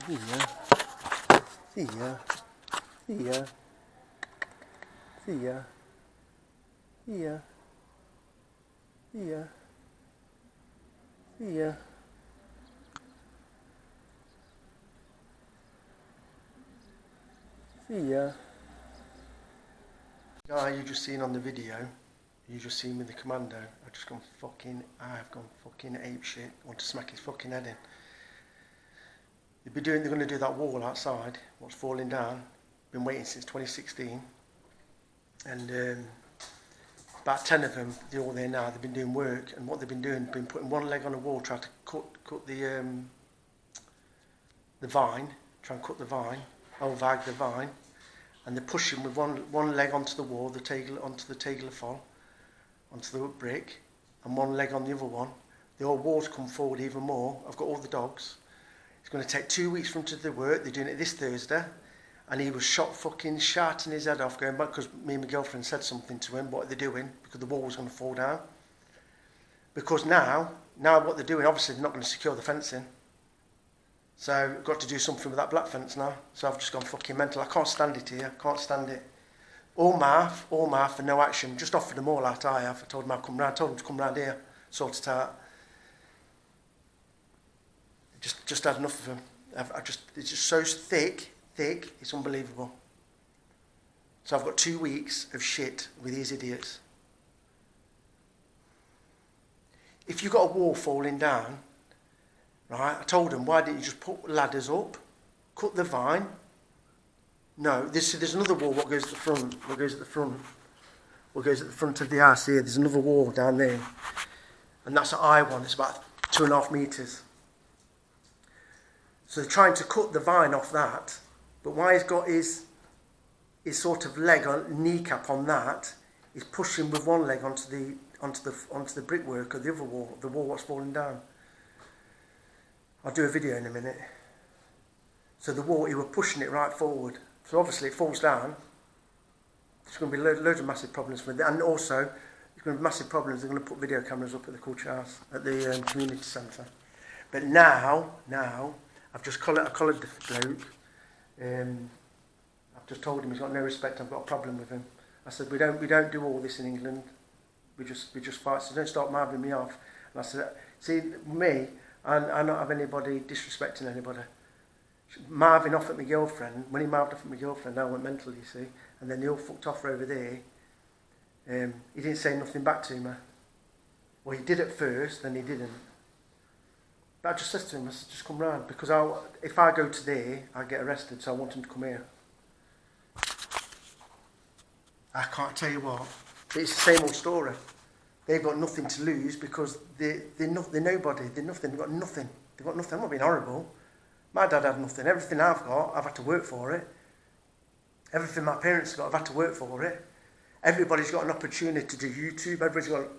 See ya. See ya. See ya. See ya. See ya. See ya. See ya. Guy you just seen on the video, you just seen with the commando, I have gone fucking ape shit. I want to smack his fucking head in. They're going to do that wall outside, what's falling down. Been waiting since 2016. And about 10 of them, they're all there now. They've been doing work, and what they've been doing, been putting one leg on a wall, trying to cut the vine, try and cut the vine, ovag the vine, and they're pushing with one leg onto the wall, onto the tegel fall, onto the brick, and one leg on the other one. The old wall's come forward even more. I've got all the dogs. It's going to take 2 weeks for them to do the work. They're doing it this Thursday. And he was fucking shouting his head off, going back because me and my girlfriend said something to him, what they're doing, because the wall was going to fall down. Because now what they're doing, obviously they're not going to secure the fencing. So I've got to do something with that black fence now. So I've just gone fucking mental. I can't stand it here. I can't stand it. All mouth for no action. Just offered them all out, I have. I told them I'd come round. I told them to come round here, sort it out. Just had enough of them. It's just so thick, it's unbelievable. So I've got 2 weeks of shit with these idiots. If you've got a wall falling down, right, I told them, why didn't you just put ladders up, cut the vine? No, there's another wall what goes at the front, what goes at the front of the house here. There's another wall down there. And that's an high one, it's about 2.5 metres. So they're trying to cut the vine off that, but why he's got his sort of leg on kneecap on that, he's pushing with one leg onto the brickwork of the other wall, the wall what's falling down. I'll do a video in a minute. So the wall, he was pushing it right forward. So obviously it falls down. There's going to be loads of massive problems with it, and also there's going to be massive problems. They're going to put video cameras up at the culture house, at the community centre. But now. I've just collared the bloke. I've just told him he's got no respect. I've got a problem with him. I said we don't do all this in England. We just fight. So don't start marving me off. And I said, see me, I don't have anybody disrespecting anybody. Marving off at my girlfriend. When he marved off at my girlfriend, I went mental. You see, and then they all fucked off over there. He didn't say nothing back to me. Well, he did at first, then he didn't. But I just said to him, I said, just come round, because if I go to there, I get arrested, so I want him to come here. I can't tell you what, it's the same old story. They've got nothing to lose because they're nobody, they're nothing, they've got nothing. I'm not being horrible. My dad had nothing. Everything I've got, I've had to work for it. Everything my parents got, I've had to work for it. Everybody's got an opportunity to do YouTube, everybody's got an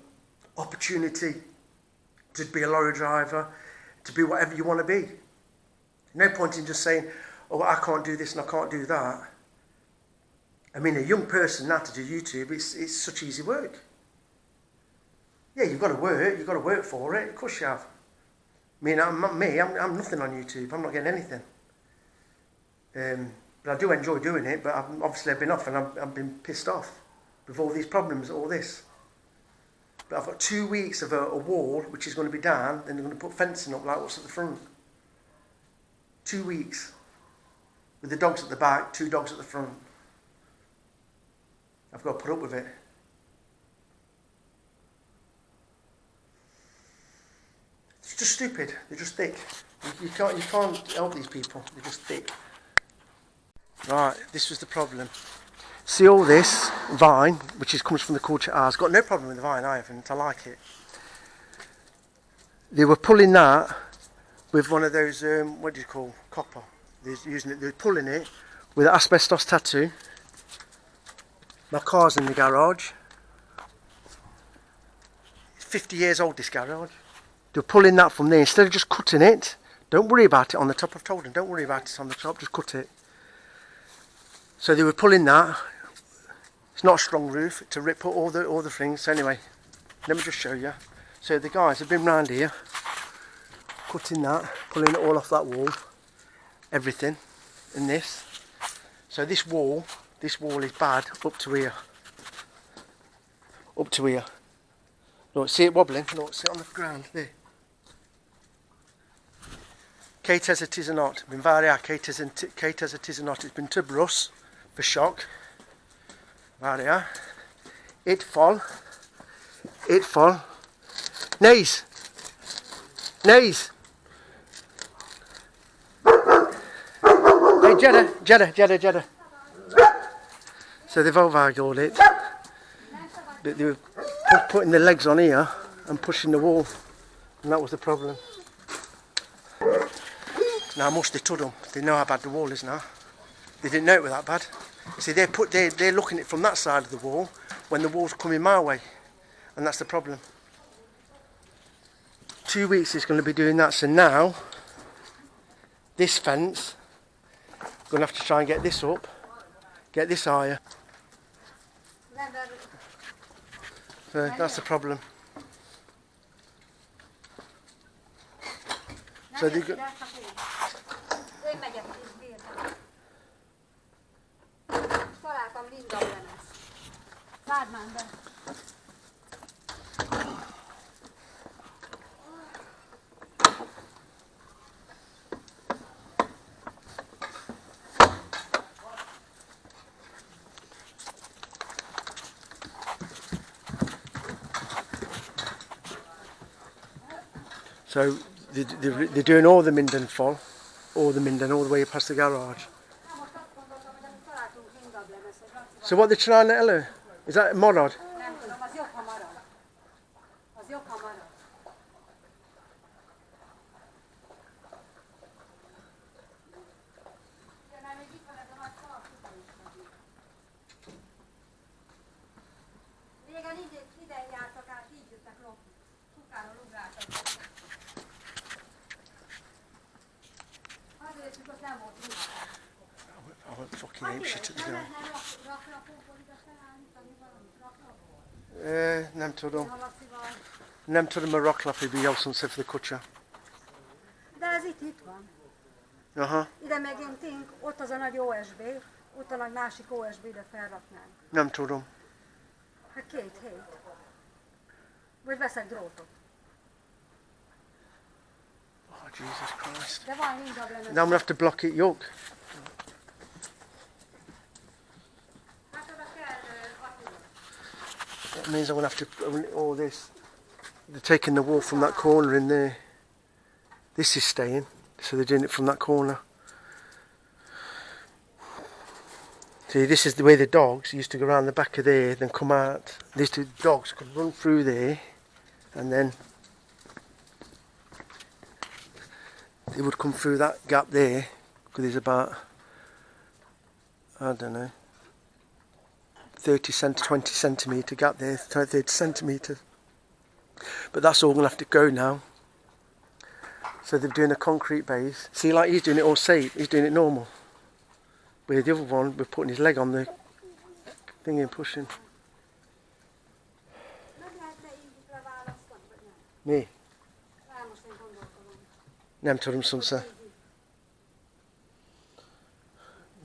opportunity to be a lorry driver, to be whatever you want to be. No point in just saying, oh, I can't do this and I can't do that. I mean, a young person now to do YouTube, it's such easy work. Yeah, you've got to work for it, of course you have. I mean, I'm nothing on YouTube, I'm not getting anything. But I do enjoy doing it, but I've been off and I've been pissed off with all these problems, all this. But I've got 2 weeks of a wall, which is going to be down, then they're going to put fencing up like what's at the front. 2 weeks. With the dogs at the back, 2 dogs at the front. I've got to put up with it. It's just stupid. They're just thick. You can't help these people. They're just thick. Right, this was the problem. See all this vine, which comes from the culture house. Got no problem with the vine, I haven't. I like it. They were pulling that with one of those, what do you call, copper. They're pulling it with an asbestos tattoo. My car's in the garage. It's 50 years old, this garage. They were pulling that from there. Instead of just cutting it, don't worry about it on the top. I've told them, don't worry about it on the top, just cut it. So they were pulling that. It's not a strong roof to rip all the things. So anyway, let me just show you. So the guys have been round here, cutting that, pulling it all off that wall. everything in this. So this wall is bad up to here. Up to here. Look, see it wobbling? Look, see it on the ground there. Kate as it is or not, been very hard. Kate as it is or not, it's been too brus for shock. Very hard. It fall. Knees. Hey, Jeddah. So they've overhauled it. But they were putting the legs on here and pushing the wall. And that was the problem. Now must they told them. They know how bad the wall is now. They didn't know it was that bad. See, they're looking at it from that side of the wall when the wall's coming my way. And that's the problem. 2 weeks is going to be doing that. So now, this fence, going to have to try and get this up, get this higher. So that's the problem. So they got... So they're doing all the Minden fall, all the way past the garage. So what they're trying to tell her? Is that marad? I went fucking ape shit at the girl. Nem tudom a raklapja bijauszom se för kocsa. De ez itt van. Aha. Ide megintünk, ott az a nagy OSB, ott a nagy másik OSB, ide felraknánk. Nem tudom. Hát 2 hét. Vagy veszek drótot. Oh, Jesus Christ. De van inkább lenne. Now I'm going to have to block it yoke. That means I'm going to have to, all this, they're taking the wall from that corner in there. This is staying, so they're doing it from that corner. See, this is the way the dogs used to go around the back of there, then come out. These two dogs could run through there, and then they would come through that gap there, because there's about, I don't know, 20 centimetre gap there, 30 centimetres. But that's all going to have to go now. So they're doing a concrete base. See, like he's doing it all safe, he's doing it normal. Where the other one, we're putting his leg on the thing and pushing. Me? Nem tudom szomszéd.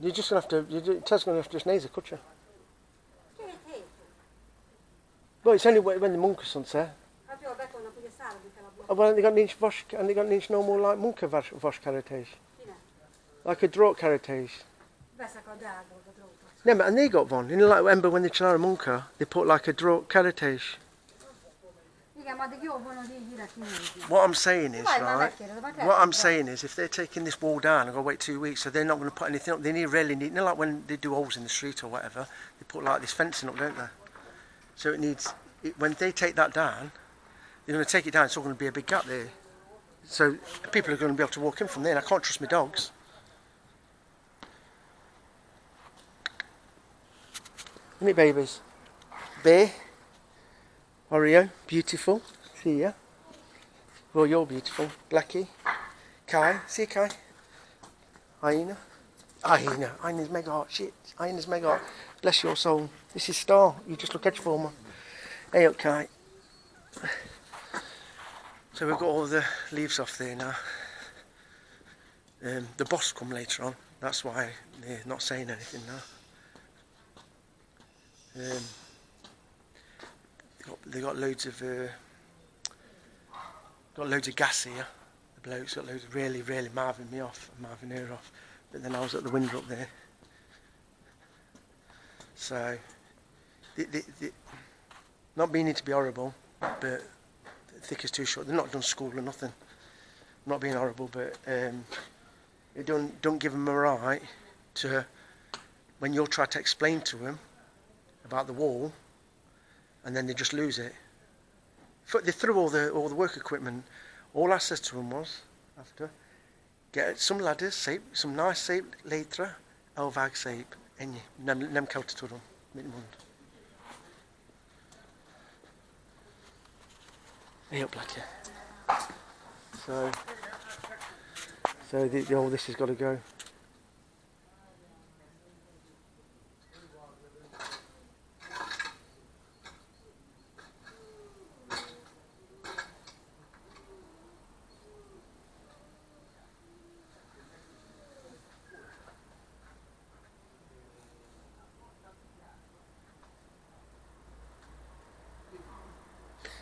You're just going to have to, Ted's going to have to just naze a kutcher. Well, it's only when the monk is sunset. Well, they got an inch wash, and they got an inch normal like monk wash carriage. Like a draught carriage. No, and they got one. You know, like remember when they tried a monka, they put like a draught carriage. What I'm saying is, right, what I'm saying is, if they're taking this wall down and go wait 2 weeks, so they're not going to put anything up, they really need, you know, like when they do holes in the street or whatever, they put like this fencing up, don't they? So it needs, when they take that down, they're going to take it down, it's all going to be a big gap there. So people are going to be able to walk in from there, and I can't trust my dogs. Isn't it, babies? Bear. Oreo, beautiful. See ya. Well, you're beautiful. Blackie. Kai. See you, Kai. Hyena. Hyena's mega hot. Shit. Hyena's mega hot. Bless your soul. This is Star. You just look at for me. Hey up, Kai. So we've got all the leaves off there now. The boss come later on. That's why they're not saying anything now. They got loads of gas here. The bloke's got loads of really marving me off, marving her off. But then I was at the window up there. So, not meaning to be horrible, but thick as too short. They're not done school or nothing. I'm not being horrible, but it don't give them a right to, when you'll try to explain to them about the wall, and then they just lose it. They threw all the work equipment. All I said to them was, after, get some ladders, some nice later, elvag sape, and nem kauta to them, mit mund. Hey up, lad, yeah. So all this has got to go.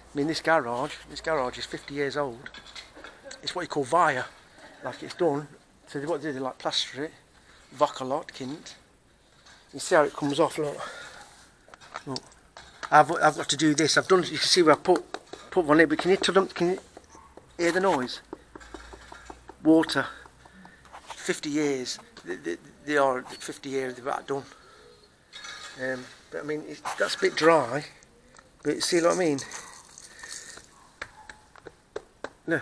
I mean, this garage is 50 years old. It's what you call via, like it's done. So what they do, they like plaster it, vock a lot, kint. You see how it comes off, look. I've got to do this. I've done. You can see where I put one in, but can you hear the noise? Water. 50 years. They are 50 years. They've about done. But I mean, that's a bit dry. But see what I mean? No,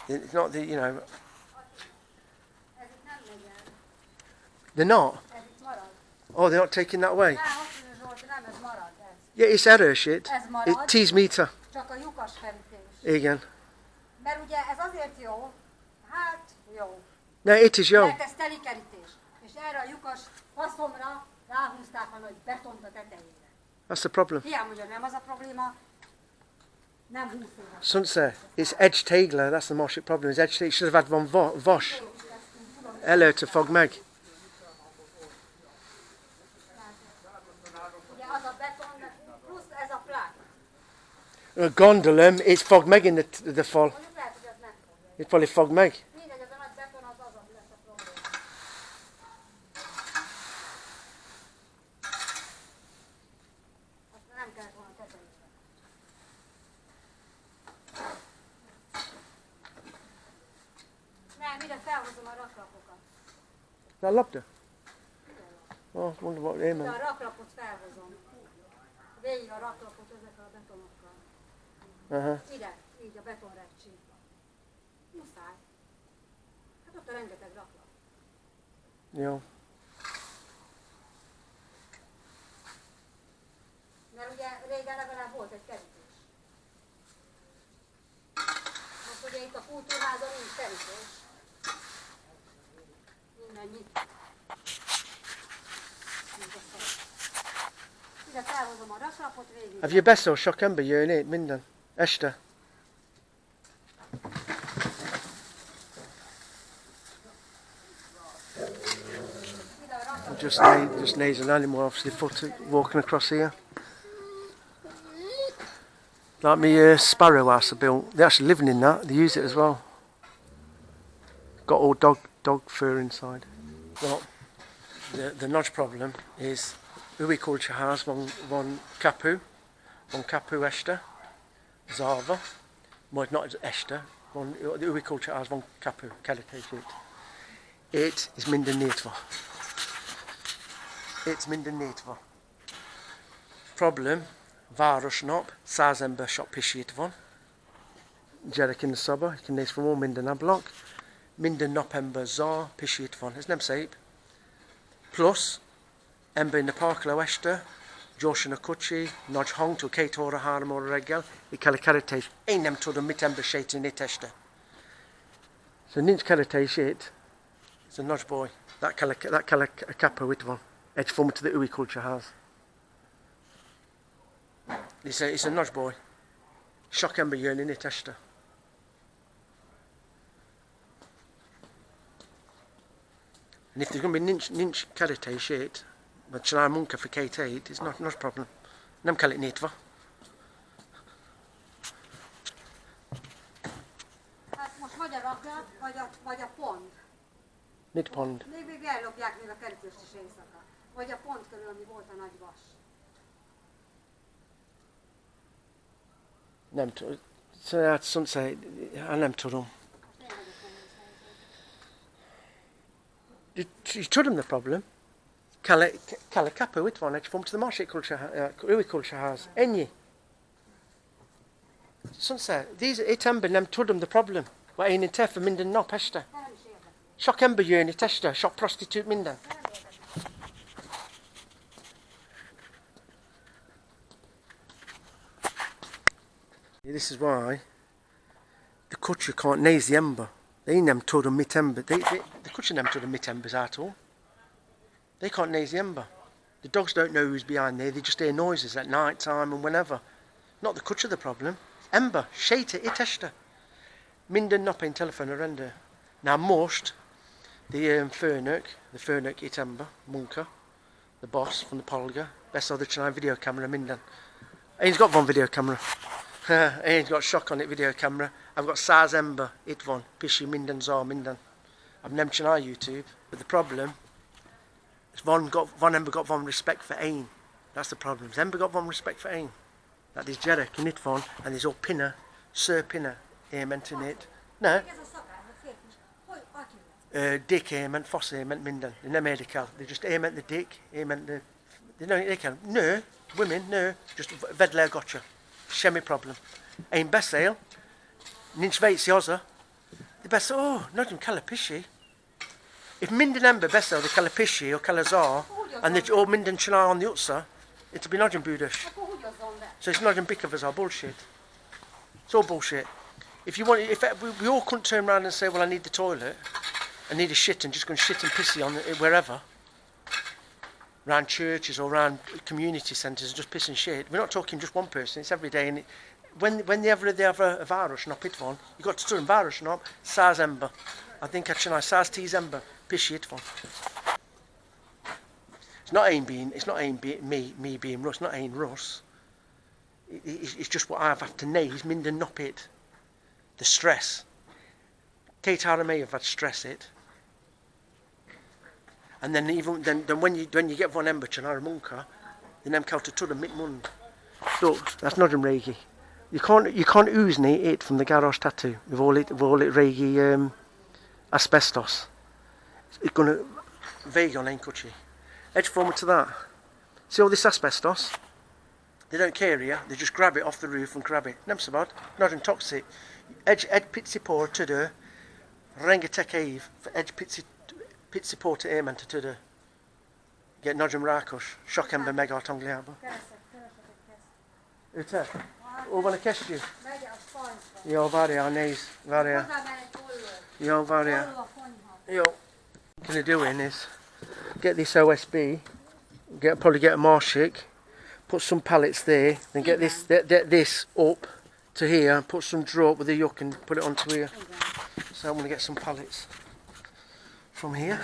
it's not the, you know. They're not? Oh, they're not taking that away? Yeah, it's error shit. It 10 meter. Csak a lyukas ferítés. Igen. Mert ugye ez azért jó, hát jó. No, it is jó. Mert ez telikerítés. És erre a lyukas faszomra ráhúzták a nagy betont a tetejére. That's the problem. Hiába, ugye nem az a probléma, nem 20 éve. Sunset, it's edge Tegler, that's the marship problem, is edge Tegler. Should have had one Vosh. Hello to Fog Meg. Ugye az a beton, plusz ez a plák. Gondola, it's Fog Meg in the fall. Mondjuk lehet, hogy az nem fogja. It's probably Fog Meg. Mindegy, az a nagy beton az lesz a probléma. Azt nem kellett volna tetejére. Nem, mire felhozom a raklapokat. That lobster? Oh, I wonder what they De meant. a raklapot felhozom. Végig a raklapot ezekkel a betonokkal. Ide, így a betonrecsi. Muszáj. Hát ott a rengeteg raklap. Jó. Mert ugye régen legalább volt egy kerítés. Most ugye itt a kultúrházon nincs kerítés. Mindennyit. Ide felhozom a raklapot végig. Have you best or shock ember you in it, minden? Este. Just needs an animal obviously walking across here. Like me sparrow house I built. They're actually living in that. They use it as well. Got all dog fur inside. Well, the nodge problem is Uwe culture has one kapu esta, zava. Well, not esta. The Uwe culture has one kapu kelikation. It is minden neetva. It's minden neetva. Problem, varosnop, sazember shop pishietvan. Jerek in the suburb, you can nace from all minden ablok. Minden nopember zar pishietvan. It's nem sape. Plus, ember in the park lo esta, Josh na kuchi, nodge hong to Kate or a harm or a regel, I kelikaritate, ein nem to the mitember shate in it esta. So ninch karitate shit. It's a nodge boy. That kappa with one. Edge form to the Uwe culture has. It's a nodge boy. Shock ember yearn in it esta. And if there's going to be ninch karate shit, but tjena munka for Kate 8, it's not a problem. Nem call it neat, va? Hát most vagy a rakját, vagy a pont. Mit pond? Még ellopják még a kerítést is éjszaka. Vagy a pont körül, ami volt a nagy vas. Nem tudom. Hát sunset, nem tudom. You told him the problem. Kalla kappa with one from to the market culture has. Ennyi. Sunset, these it ember nem told him the problem. What ain't in tefa minden no pesta. Shock ember yörni testa, shock prostitute minden. This is why the culture can't naze the ember. They nem told them mit ember. The culture nem told them mit embers at all. They can't naze the ember. The dogs don't know who's behind there. They just hear noises at night time and whenever. Not the culture the problem. Ember, shata, itesta. Minden nopping telephone arenda. Now most the Fernuk it ember, Munka, the boss from the Polga. Best of the Chennai video camera minden. He's got one video camera. He's got shock on it video camera. I've got Saz Ember, it one, Pishy Minden Zar Minden. I've never Chennai YouTube, but the problem is one Ember got one respect for Ain. That's the problem. Ember got one respect for Ain. That is Jerek in it one, and there's all pinner, Sir Pinner, meant in it. No. Dick meant Foss meant Minden. They're no medical. They just meant the dick, meant the. They can. No, women, no. Just Vedler gotcha. Shemmy problem. Ein best-sale. Ninch veits yoza. The best, not in Calapishi. If Minden Ember best-sale, the Calapishi or Calazar, and the all Minden Chennai on the Utsa, it'll be not in Budish. So it's not in Bickovers or bullshit. It's all bullshit. If you want, if we all couldn't turn around and say, well, I need the toilet, I need a shit, and just go and shit and pissy on it wherever, around churches or around community centres, just piss and shit. We're not talking just one person. It's every day. And when they have a virus, not pit one, you got to turn virus, not SARS ember. I think actually SARS T's ember, piss shit one. It's not me being Russ. Not Ain Russ. It's just what I have to naze, minden not it. The stress. Kate Haramay have had stress it. And then then when you get one ember Chennai Munka, then them count to tudder mit mund. Look, that's not in Reiki. You can't ooze it from the garage tattoo with all it Reiki asbestos. It's gonna vague on ain't cuchy. Edge forward to that. See all this asbestos? They don't care here, they just grab it off the roof and grab it. Nemsabad, not in toxic. Edge pitsi por to do rengatek eve for edge pitsi por to aim and to do. Get Nodjum Rakosh, shock ember mega tongliaba. Ute, wanna catch you? Yo, varia, knees, varia. Yo, varia. Yo. What I'm doing is get this OSB, probably get a Marshik, put some pallets there, then get this up to here, put some drop with a yuck and put it onto here. So I'm going to get some pallets from here.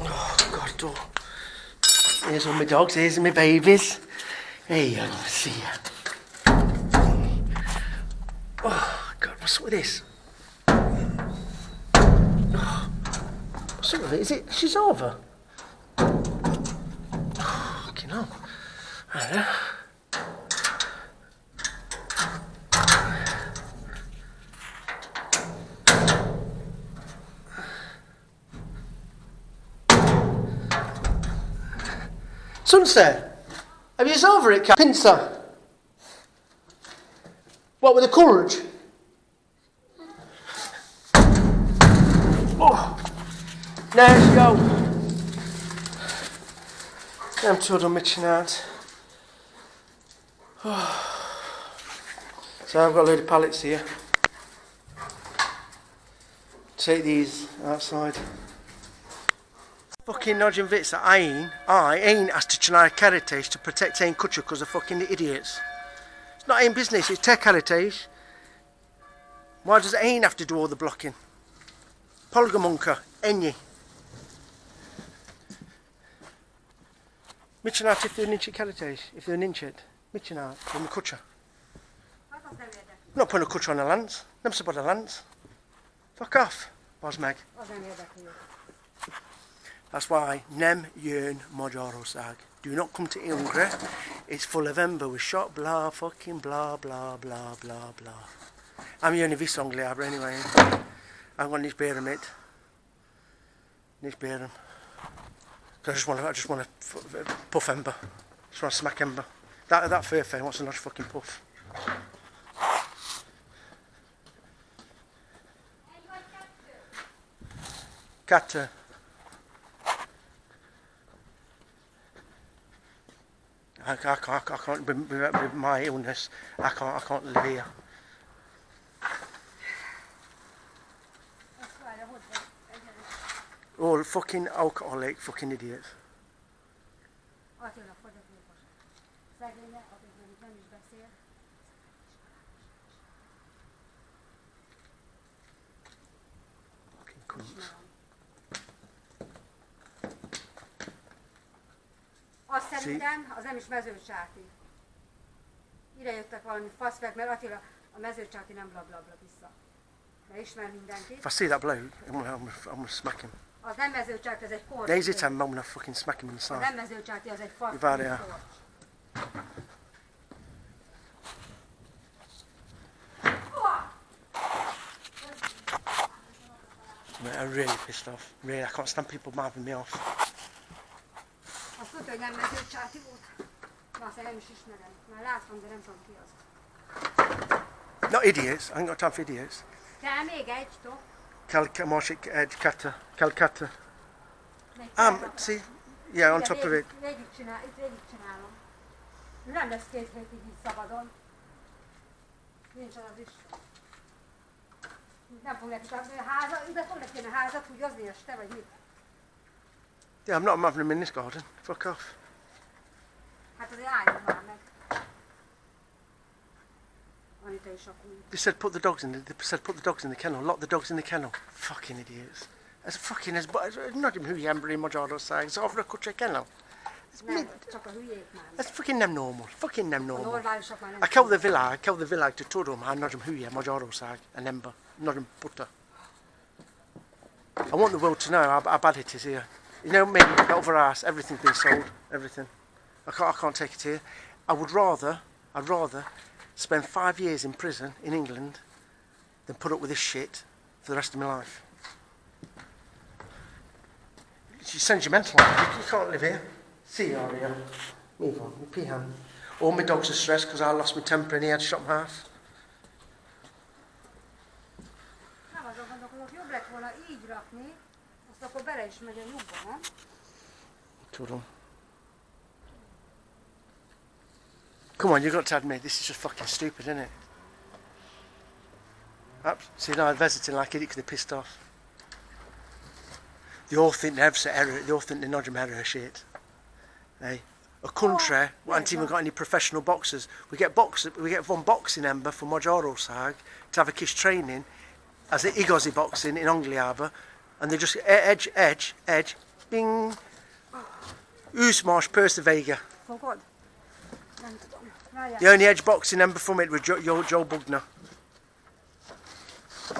Oh God, door. Here's all my dogs, here's my babies. Hey, I don't see you. Oh God, what's with this? What's up with it? Is it? She's over. Oh, fucking hell. I don't know. Sunset, have you over it, Pincer? What with the courage? Oh, there you go. I'm told I'm itching out. Oh. So I've got a load of pallets here. Take these outside. Fucking nodging vits that I ain't asked to Chennai Caritas to protect Ain Kutcher because they're fucking idiots. Not in business, it's tech heritage. Why does Ain have to do all the blocking? Polgamunka, Enyi. Micsinát if they're an inch heritage, if they're an inch it. Micsinát, from the kutcher. Hát az nem érdekel. I'm not putting a kutcher on the lands. Never support the lands. Fuck off, Bosmeg. Az nem érdekli. That's why nem jön Magyarország. Do not come to Hungary. It's full of ember with shot blah fucking blah blah blah blah blah. I'm jön vis Angliabra anyway. I'm going to bear him it. Need bear him. I just want to puff ember. Just want to smack ember. That fur thing wants a nice fucking puff. Cat. I can't with my illness. I can't live here. All fucking alcoholic, fucking idiots. Attila fogyatékos. Szegénye, akikről nem is beszél. Fucking cunts. Azt szerintem, az nem is mezőcsáti. Ide jöttek valami faszfek, mert Attila a mezőcsáti nem blablabla vissza. Mert ismer mindenkit. If I see that bloke, I'm gonna smack him. Az nem mezőcsáti, az egy korcs. Lazy time, I'm gonna fucking smack him in the Az side. nem mezőcsáti, az egy You've had it, korcs. I'm really pissed off. Really, I can't stand people mouthing me off. Azt tudja, hogy nem mezőcsáti volt. Na, azt nem is ismerem. Már láttam, de nem tudom ki az. Not idiots. I ain't got time for idiots. De még egy, top. Calcutta. See, yeah, on top of it. Végig csinálom. Nem lesz 2 hétig így szabadon. Nincs az is. Nem fog neki tartani a házat, ide fog neki a házat húgyozni este, vagy mit? Yeah, I'm not having him in this garden. Fuck off. Hát azért álljon már meg. Anita is akkor. They said put the dogs in. They said put the dogs in the kennel. Lock the dogs in the kennel. Fucking idiots. Not even who you emberi Magyarország. It's over a kutcher kennel. Nem, csak a hülyék már. That's fucking nem normal. Fucking nem A normal. normálisok már nem. I killed the villag to tudom, hát nagyom hülye Magyarország, an ember, nagyom butter. I want the world to know how bad it is here. You know me, that other ass, everything's been sold, everything. I can't take it here. I'd rather spend 5 years in prison in England than put up with this shit for the rest of my life. She sends you mental. You can't live here. See you, Aria. Move on, you peahan. All my dogs are stressed because I lost my temper and he had shot in half. Nem azon gondolkodok, jobb lett volna így rakni, azt akkor bele is megy a lyukba, nem? Tudom. Come on, you've got to admit, this is just fucking stupid, isn't it? See, now they're visiting like idiots because they're pissed off. They all think they're not error shit. Hey, a country hasn't even got any professional boxers. We get one boxing ember from Magyarország to have a kiss training as the Igazi boxing in Angliaba, and they just edge, bing. Usmars Persevega. Fogod? Nem tudom. Várjál. The only edge boxing ember from it was Joe Bugner.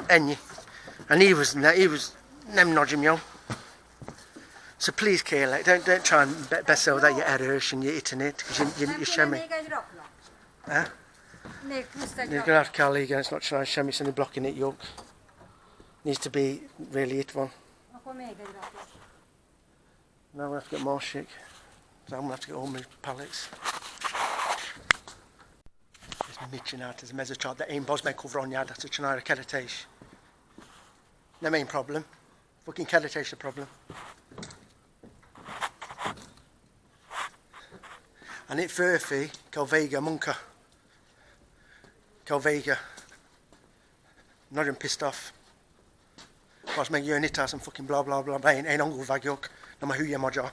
Ennyi. And he was nem nodging yo. So please, Kayla, don't try and bessel that you're errors and you're hitting it because you're shemmy. Még egy rakna? Huh? Még plusz egy You're rakna. gonna have Carly again. It's not trying to shemmy, it's only blocking it. York needs to be really hit one. Akkor még egy rakna. Now we'll have to get more shit. So I'm gonna have to get all my pallets. Mit csinált ez a mezőcsát, de én bazd meg kovronját, azt csinálja a kerítés. Nem én problem. Fucking kerítés a problem. And it furphy, Calvega, Munka. Calvega. Not even pissed off. Bazd meg jön itt and fucking blah blah blah. Én angol vagyok, nem a hülye magyar.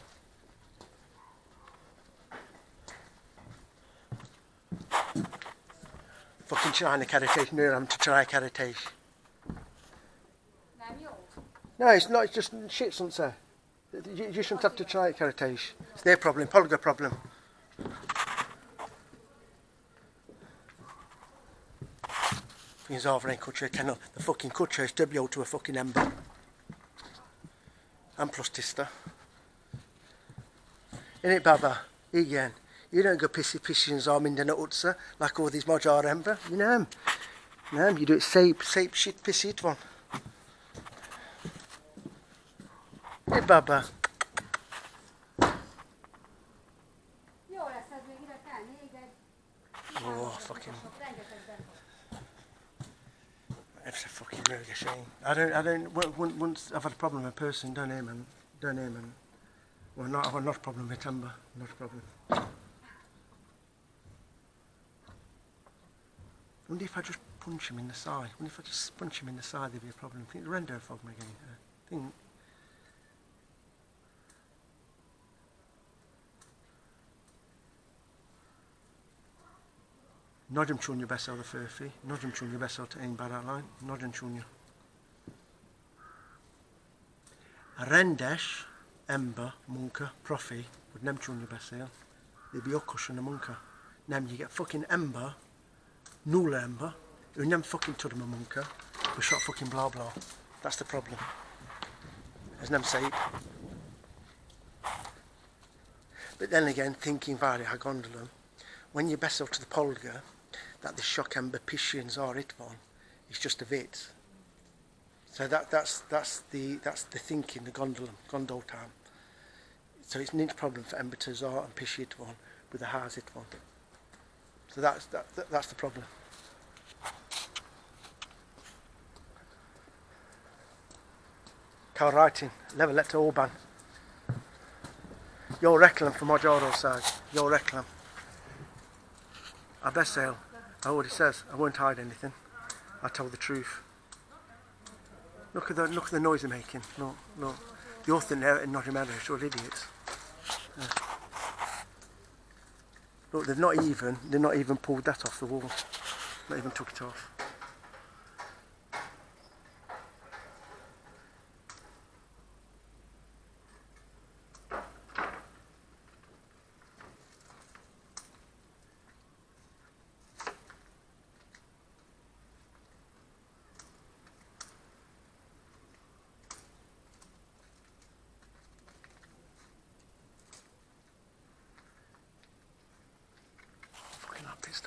fucking trying to kerítés, I'm to try kerítés. Nem jó? No, it's not, it's just shit, sunset. You shouldn't have to try kerítés. It's their problem, Polga problem. Things over in culture, cannot, the fucking culture is W to a fucking ember. And plus tista. Innit, Baba? Igen. You don't go pissy and arm in the utsa like all these Magyar ember. You know him. No, you do it sape shit pissy it one. Hey, Baba. Jó lesz ez még ide tenni, még egy... Oh, fucking... It's a fucking murder shame. Once I've had a problem with a person, don't aim and... Well, I've not a problem with timber, not a problem. I wonder if I just punch him in the side. I wonder if I just punch him in the side, there'd be a problem. I think the render fog me again. I think... Nagyon csúnya beszél a férfi, nagyon csúnya beszélt én barátlány, nagyon csúnya. A rendes ember, munka, profi, hogy nem csúnya beszél, de okosan a munka. Nem, you get fucking ember, nulla ember, ő nem fucking tudom a munka, we shot fucking blah blah. That's the problem. Ez nem szép. But then again, thinking about it, I gondola, when you beszél to the Polga, that the shock ember pissions are it one, it's just a bit. So that's the thinking, the gondol time. So it's not a problem for ember to zar and pish it one with the has it one. So that's the problem. Carl writing, level let to Orban. Your reklam for Magyarország. Your reklam. I beszél. I already says I won't hide anything. I tell the truth. Look at the noise they're making. No. The author and not America, all idiots. Yeah. Look, they're not even pulled that off the wall. Not even took it off. Pissed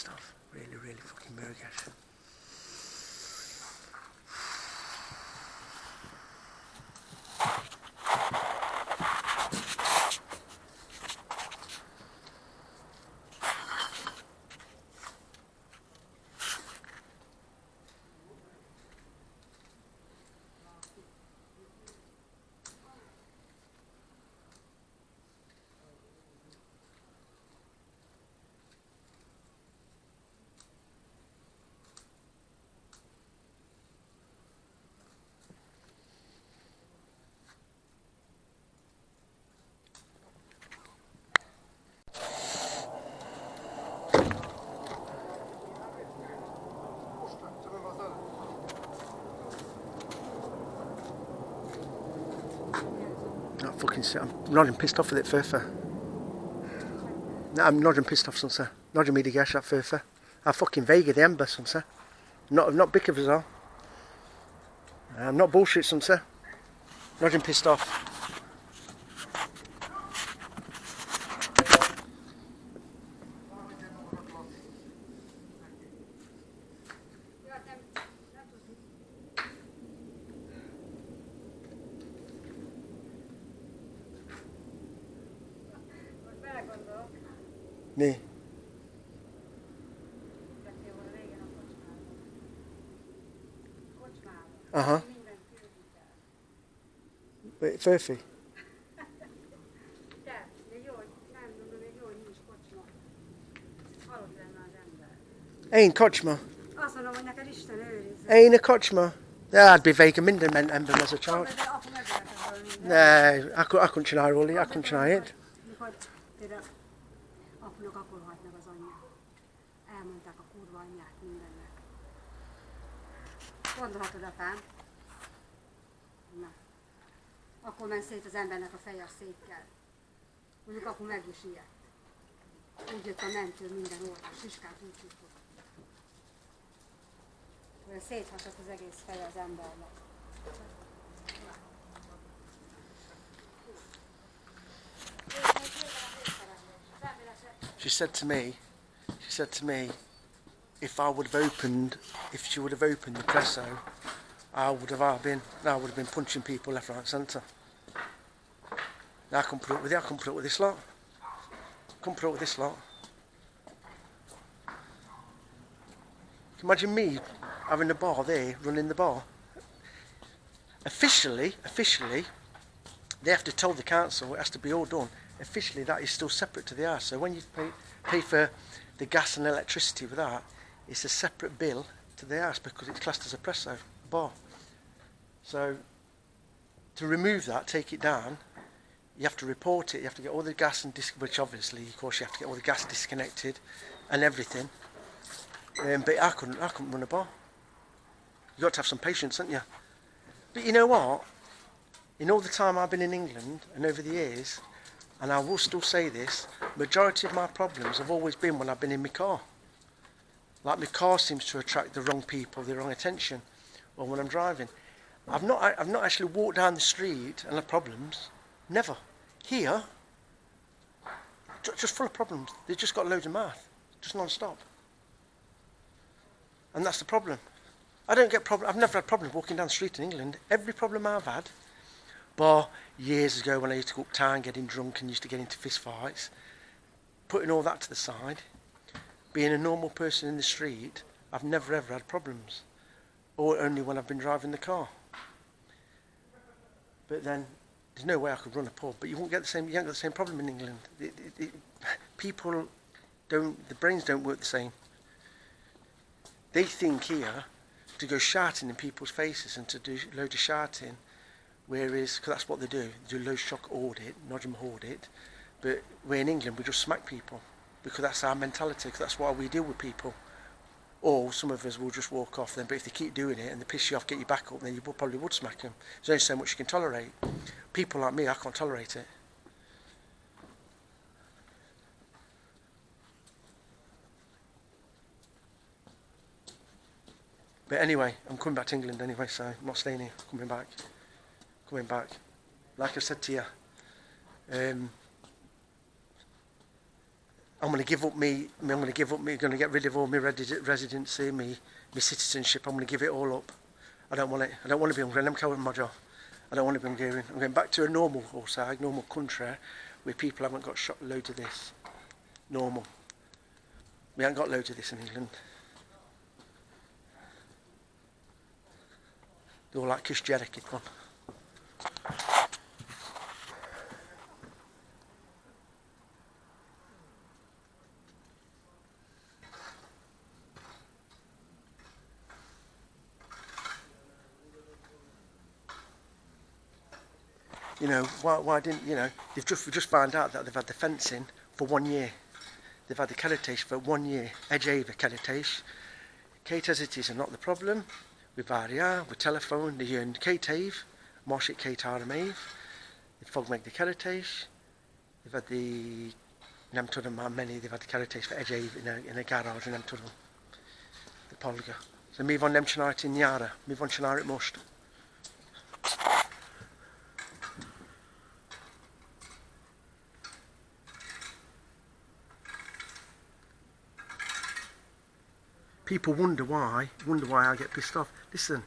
off. Really fucking murgash. I'm not even pissed off with it further. No, I'm not even pissed off, sonsa. Not even me gash at further. I fucking Vega the ember, sonsa. Not big of us all. I'm not bullshit, sonsa. Not even pissed off. Mi? Aha. Férfi? Én kocsma. Azt mondom, hogy neked Isten őrizze. Én a kocsma. I'd be vega minden ember as a child. No, I couldn't try Rolly, I couldn't try it. elmondták a kurva anyját mindennek. Gondolhatod, apám? Na. Akkor ment szét az embernek a feje a székkel. Mondjuk akkor meg is ilyet. Úgy jött a mentő minden oldal, siskát úgy csukott. Olyan széthatott az egész feje az embernek. She said to me, if she would have opened the presso, I would have been punching people left, right, centre. Now I couldn't put up with it. I couldn't put up with this lot. Couldn't put up with this lot. Can you imagine me having the bar there, running the bar? Officially, they have to tell the council it has to be all done. Officially, that is still separate to the house. So when you pay for the gas and electricity with that, it's a separate bill to the house because it's classed as a presso bar. So to remove that, take it down, you have to report it. You have to get all the gas and which obviously, of course, you have to get all the gas disconnected and everything. But I couldn't run a bar. You got to have some patience, haven't you? But you know what? In all the time I've been in England and over the years, and I will still say this, majority of my problems have always been when I've been in my car. Like my car seems to attract the wrong people, the wrong attention, or when I'm driving. I've not actually walked down the street and had problems. Never. Here, just full of problems. They've just got loads of mouth, just non-stop. And that's the problem. I've never had problems walking down the street in England. Every problem I've had, bar years ago when I used to go uptown getting drunk and used to get into fist fights, putting all that to the side, being a normal person in the street, I've never ever had problems. Or only when I've been driving the car. But then, there's no way I could run a pub, but you ain't got the same problem in England. People don't, the brains don't work the same. They think here to go shouting in people's faces and to do loads of shouting, whereas, because that's what they do low shock audit, Nodgem audit, but we're in England, we just smack people, because that's our mentality, because that's why we deal with people. Or some of us will just walk off then, but if they keep doing it and they piss you off, get you back up, then you probably would smack them. There's only so much you can tolerate. People like me, I can't tolerate it. But anyway, I'm coming back to England anyway, so I'm not staying here. Coming back. Like I said to you, I'm going to give up going to get rid of all my residency, my citizenship. I'm going to give it all up. I don't want it. I don't want to be Hungarian. I don't want to be Hungarian. I'm going back to a normal normal country where people haven't got shot loads of this. Normal. We haven't got loads of this in England. They're all like Kish Jericho. Come on. You know, why didn't, you know, we just found out that they've had the fencing for 1 year. They've had the carriage for 1 year. Edge over carriage. Kate as it is are not the problem. With barrier, with telephone, the and Kate Ave, Marshit Kate Armave, the fog make the carriage. They've had the Nemtudum many, they've had the carriage for Edge Ave in a garage in Nemtudum. The Polga. So move on Nemchanite in Yara, move on Chanarit Must. People wonder why I get pissed off. Listen,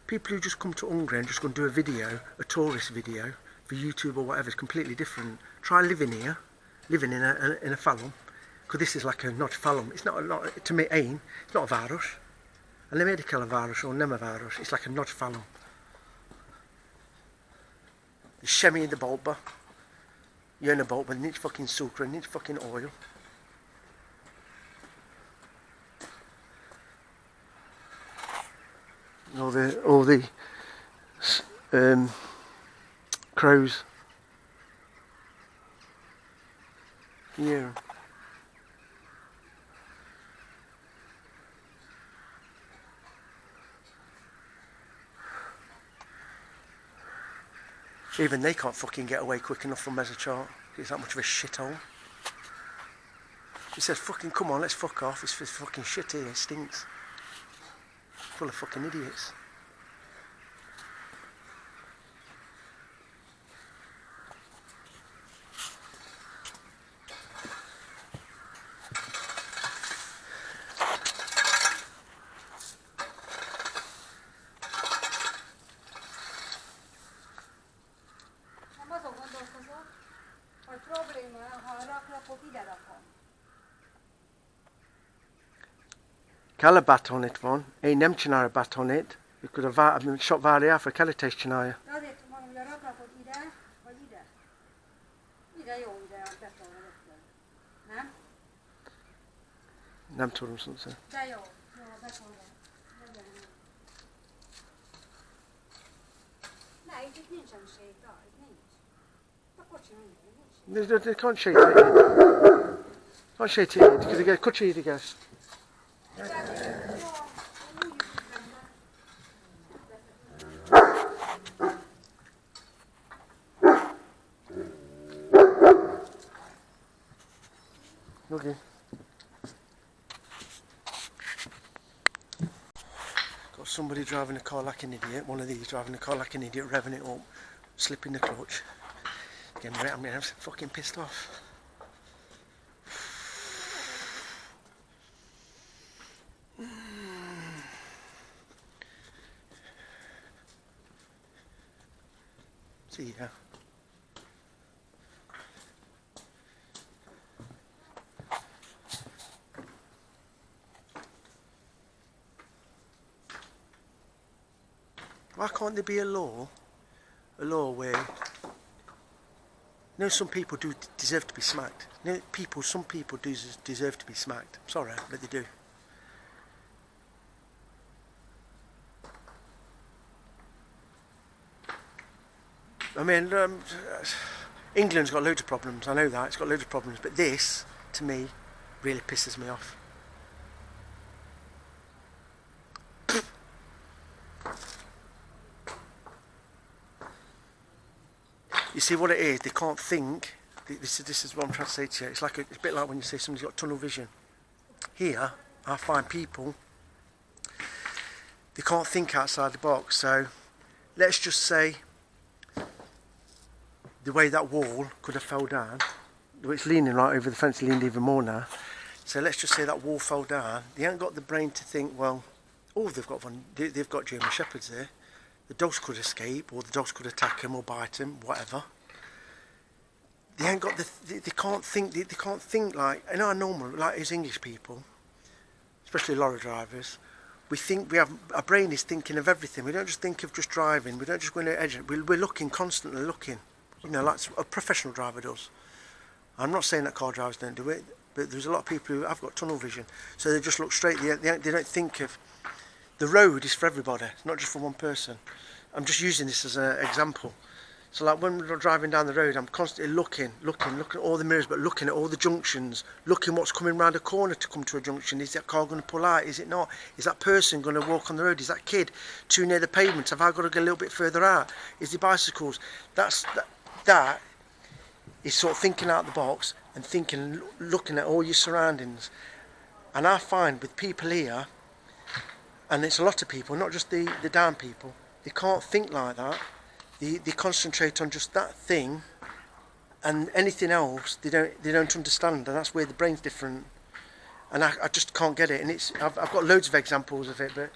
people who just come to Hungary and just go and do a video, a tourist video, for YouTube or whatever, is completely different. Try living here, living in a fallum, because this is like a not fallum. It's not to me, it's not a virus. And they made a killer virus or nem a virus. It's like a not fallum. The shemmy in the bulba. You're in a bulba, and it's fucking sucre, and it's fucking oil. All the crows. Yeah. Even they can't fucking get away quick enough from Mesochart. It's that much of a shithole. He says, fucking come on, let's fuck off. It's fucking shit here, it stinks. Full of fucking idiots. Kell a batonet van, én nem csinálja batonet, mikor sok várja, fel kell is csinálja. Azért mondom, hogy a rakrakot ide, vagy ide? Ide jó, ide a betonra rögtön. Nem? Nem tudom szóval. De jó, jó a betonra. Ne, itt nincsen séta, itt nincs. A kocsi mindegy, nincs. They can't shake it. Can't shake it because they get kocsi ide gas. Okay. Got somebody driving a car like an idiot, one of these driving a car like an idiot, revving it up, slipping the clutch. I mean, I'm fucking pissed off. See ya. Why can't there be a law where, you know, some people do deserve to be smacked. You know, some people do deserve to be smacked. I'm sorry, but they do. I mean, England's got loads of problems, I know that, it's got loads of problems, but this, to me, really pisses me off. You see what it is, they can't think, this is what I'm trying to say to you, it's a bit like when you say somebody's got tunnel vision. Here, I find people, they can't think outside the box, so let's just say, the way that wall could have fell down, it's leaning right over the fence, leaned even more now. So let's just say that wall fell down. They haven't got the brain to think, well, they've got German Shepherds there. The dogs could escape, or the dogs could attack them or bite them, whatever. They ain't got they can't think. They can't think like in our normal, like as English people, especially lorry drivers. We think our brain is thinking of everything. We don't just think of just driving. We don't just go in the edge. We're looking, constantly looking. You know, like a professional driver does. I'm not saying that car drivers don't do it, but there's a lot of people who have got tunnel vision, so they just look straight. They don't think of the road is for everybody, it's not just for one person. I'm just using this as an example. So like when we're driving down the road, I'm constantly looking at all the mirrors, but looking at all the junctions, looking what's coming round a corner to come to a junction. Is that car going to pull out? Is it not? Is that person going to walk on the road? Is that kid too near the pavement? Have I got to go a little bit further out? Is the bicycles? That is sort of thinking out the box and thinking, looking at all your surroundings. And I find with people here, and it's a lot of people, not just the down people, they can't think like that. They concentrate on just that thing, and anything else they don't understand, and that's where the brain's different. And I just can't get it. And I've got loads of examples of it, but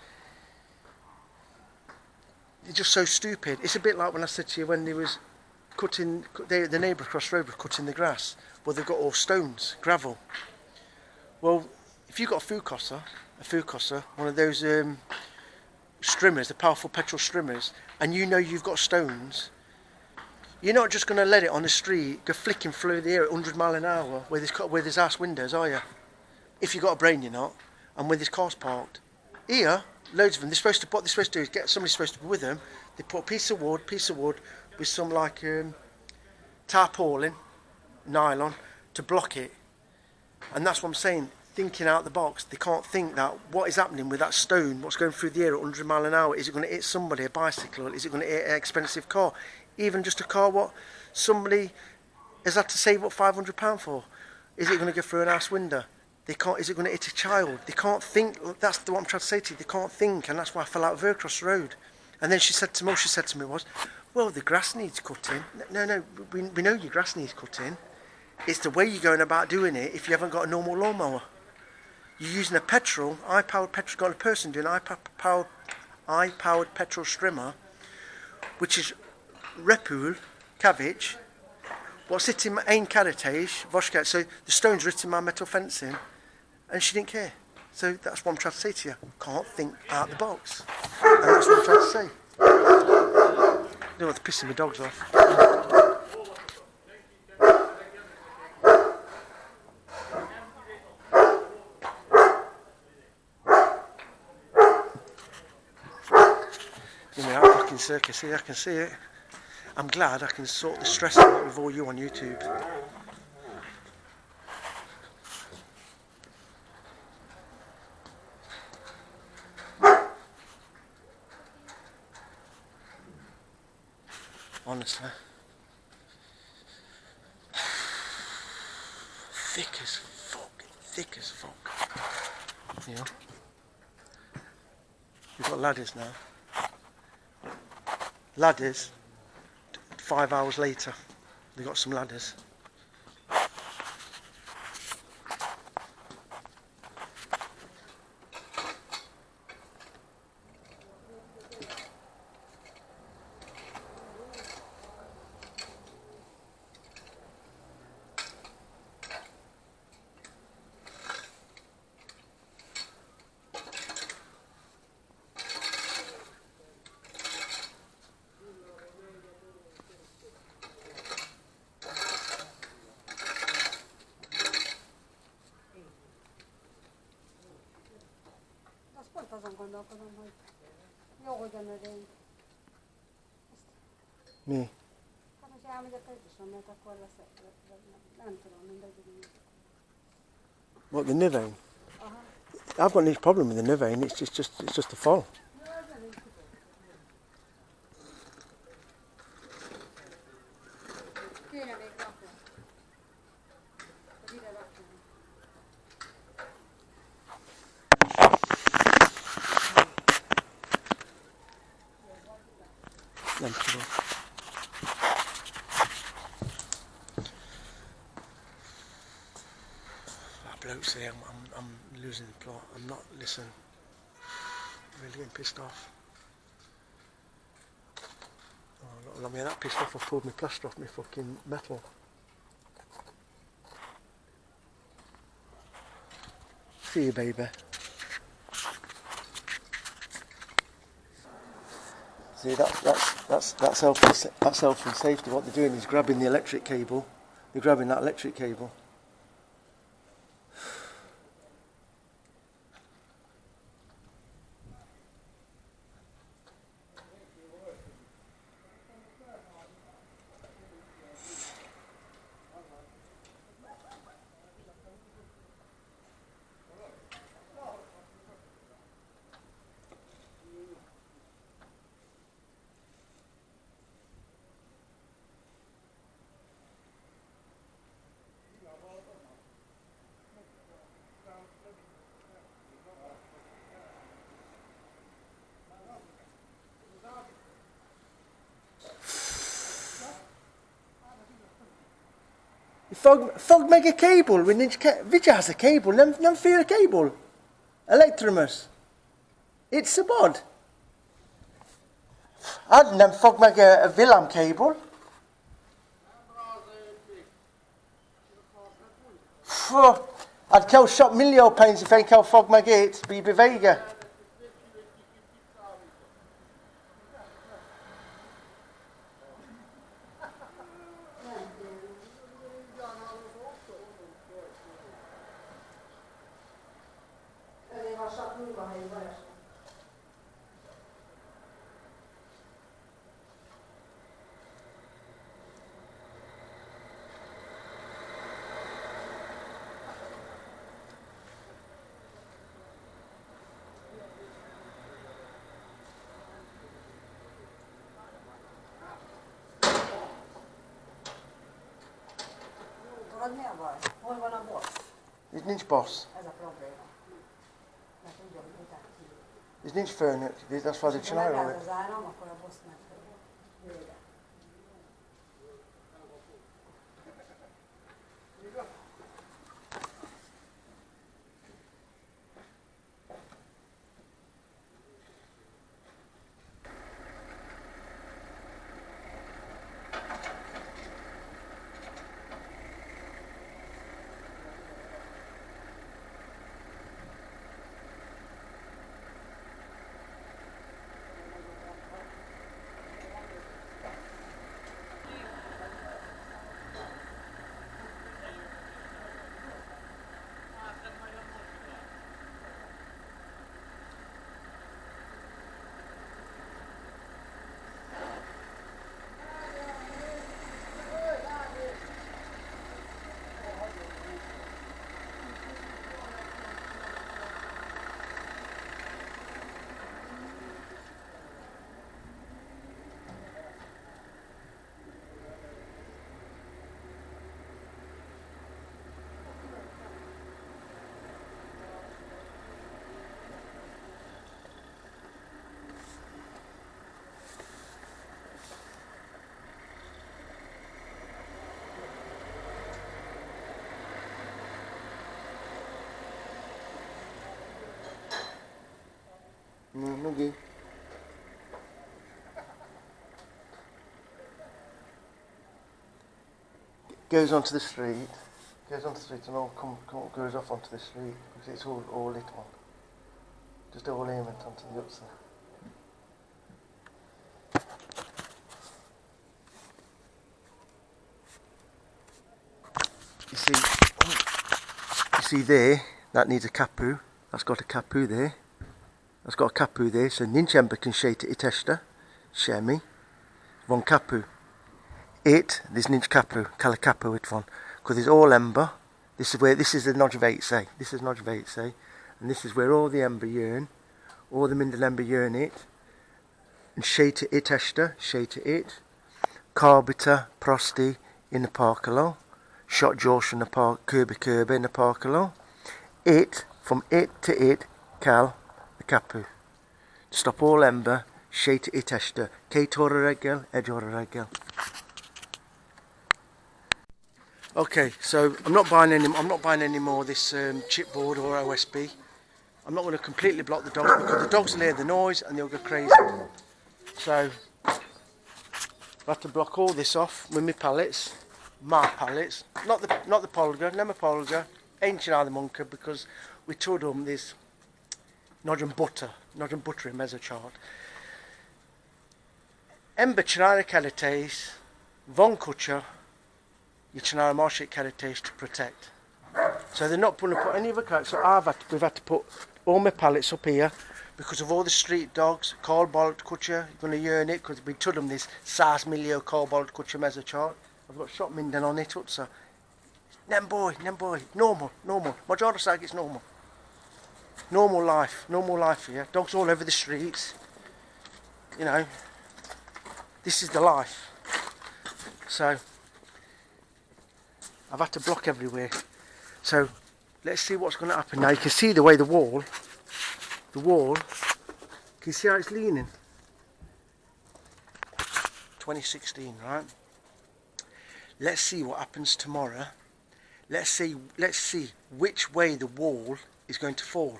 they're just so stupid. It's a bit like when I said to you when they was the neighbour across the road was cutting the grass. Well, they've got all stones, gravel. Well, if you've got a food cosser, one of those strimmers, the powerful petrol strimmers, and you know you've got stones, you're not just going to let it on the street go flicking through the air at 100 mile an hour where there's arse windows, are you? If you've got a brain, you're not. And where there's cars parked. Here, loads of them, what they're supposed to do is somebody's supposed to be with them, they put a piece of wood with some like tarpaulin, nylon, to block it. And that's what I'm saying, thinking out the box. They can't think that what is happening with that stone, what's going through the air at 100 mile an hour, is it going to hit somebody, a bicycle, or is it going to hit an expensive car? Even just a car what somebody has had to save up £500 for. Is it going to go through an house window? They can't. Is it going to hit a child? They can't think. That's what I'm trying to say to you. They can't think, and that's why I fell out of her across the road. And then she said to me, what she said to me was, well, the grass needs cutting. No, we know your grass needs cutting. It's the way you're going about doing it if you haven't got a normal lawnmower. You're using a high-powered petrol, got a person doing high-powered petrol strimmer, which is repul, cabbage, what's hitting my ain caratage, voshka, so the stones are hitting my metal fencing, and she didn't care. So that's what I'm trying to say to you. Can't think out the box. And that's what I'm trying to say. I don't want to piss my dogs off. Give me that fucking circus here, I can see it. I'm glad I can sort the stress out with all you on YouTube. Honestly. Thick as fuck. You know? We've got ladders now. Ladders, 5 hours later, they got some ladders. Azon gondolkodom, hogy jó, hogy a növény. Mi? Hát, hogyha elmegyek egy is van, mert akkor lesz, nem tudom, mindegy. What, the növény? Aha. I've got no problem with the növény, it's just a fall. Kéne még rakni. Hogy ide rakni. Nem tudom. That bloke say I'm losing the plot. I'm not listening. I'm really getting pissed off. Oh, I'm that pissed off. I pulled my plaster off my fucking metal. See you, baby. See, that's health and safety. What they're doing is grabbing the electric cable. They're grabbing that electric cable. Fog meg a cable, Vijay has a cable, nem fél cable. Electromus. It's a bod. I'd nem fog meg a Villam cable. I'd kill shot £1,000,000 if I kill fog meg it, be bevega. Tudod mi a baj? Hol van a boss? Ez nincs boss. Ez a probléma. Mert tudja, hogy utána kívül. Ez nincs főnök. That's why they Ha csinálják megáll it. az áram, akkor a boss megfogja. Vége. Nugi. Goes onto the street. Goes onto the street and all goes off onto the street because it's all lit one. Just all aiming onto the upside. You see there, that needs a kapu. That's got a kapu there. That's got a kapu there, so nincs ember can shade it etesta, shemi. One kapu. This nincs kapu, kala kapu it one. Because it's all ember. This is the nodjvate say. This is nodjvate say. And this is where all the ember yearn. All the mindel ember yearn it. And shade it etesta, shade it. Carbita, prosti in the parkalo. Shot Josh in the park, Kirby in the parkalo. It, from it to it, cal, the kapu. Stop all ember, shade it etesta. Kate or a regel, edge or a regel. Okay, so I'm not buying any more of this chipboard or OSB. I'm not going to completely block the dogs because the dogs will hear the noise and they'll go crazy. So I have to block all this off with my pallets, not the polga, no my polga, ain't you the monkey because we told them this nodgen butter in mesochart. Ember chinara calites, von kutcher. You chinara marshit calites to protect. So they're not going to put any other cats. So we've had to put all my pallets up here because of all the street dogs. Callbolt kutcher, you're going to yearn it because we told them this size milio callbolt kutcher mesochart. I've got shot minden on it, so nem boy, normal. Majority sag it's normal. Normal life here. Dogs all over the streets. You know, this is the life. So I've had to block everywhere. So let's see what's going to happen now. You can see the way the wall, can you see how it's leaning? 2016, right? Let's see what happens tomorrow. Let's see which way the wall is going to fall.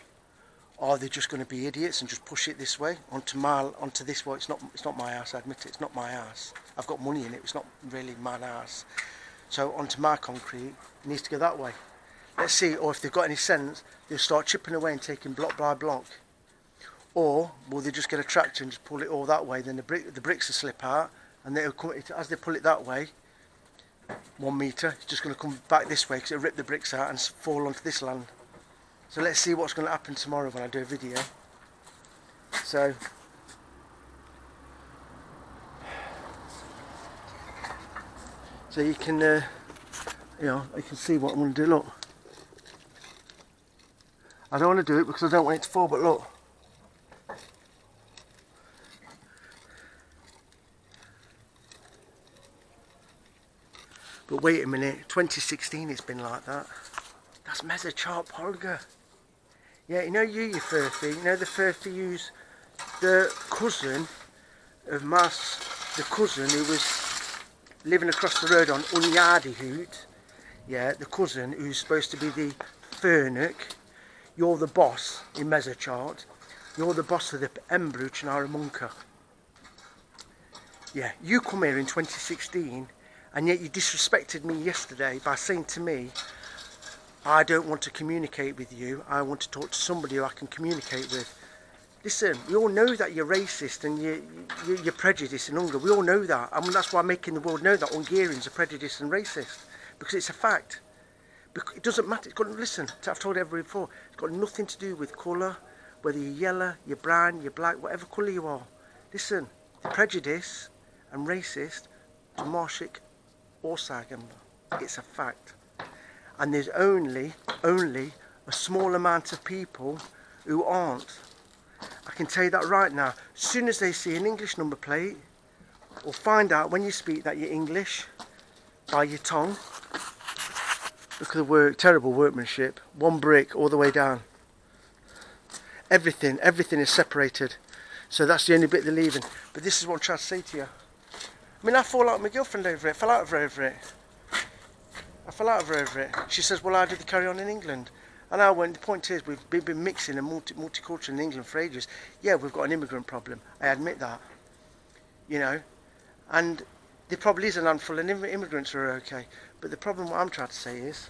Are they just going to be idiots and just push it this way onto this way? It's not my house, I admit it. It's not my house. I've got money in it. It's not really my house. So onto my concrete, it needs to go that way. Let's see, or if they've got any sense, they'll start chipping away and taking block by block. Or will they just get a tractor and just pull it all that way? Then the bricks will slip out, and as they pull it that way, 1 metre, it's just going to come back this way because it'll rip the bricks out and fall onto this land. So let's see what's going to happen tomorrow when I do a video. So you can, you can see what I'm going to do. Look, I don't want to do it because I don't want it to fall. But look, But wait a minute, 2016 it's been like that. That's Mezzachart Polga. Yeah, you know you Furphy, you know the Furphy who's the cousin of the cousin who was living across the road on Unyadi Hoot. Yeah, the cousin who's supposed to be the Fernuk. You're the boss in Mezzachart. You're the boss of the Embruch and Aramunka. Yeah, you come here in 2016 and yet you disrespected me yesterday by saying to me, I don't want to communicate with you, I want to talk to somebody who I can communicate with. Listen, we all know that you're racist and you're prejudiced in Hungary. We all know that. I mean, that's why I'm making the world know that Hungarians are prejudiced and racist. Because it's a fact. Because it doesn't matter. It's got, listen, I've told everybody before, it's got nothing to do with colour, whether you're yellow, you're brown, you're black, whatever colour you are. Listen, the prejudice and racist to Marshik or Sagamber. It's a fact. And there's only a small amount of people who aren't. I can tell you that right now. As soon as they see an English number plate, or find out when you speak that you're English by your tongue. Look at the terrible workmanship. One brick all the way down. Everything is separated. So that's the only bit they're leaving. But this is what I'm trying to say to you. I mean, I fall out with my girlfriend over it. I fell out of her over it. She says, well, how did they carry on in England? And I went, the point is, we've been mixing and multicultural in England for ages. Yeah, we've got an immigrant problem. I admit that. You know. And there probably is an handful of immigrants who are okay. But the problem, what I'm trying to say is,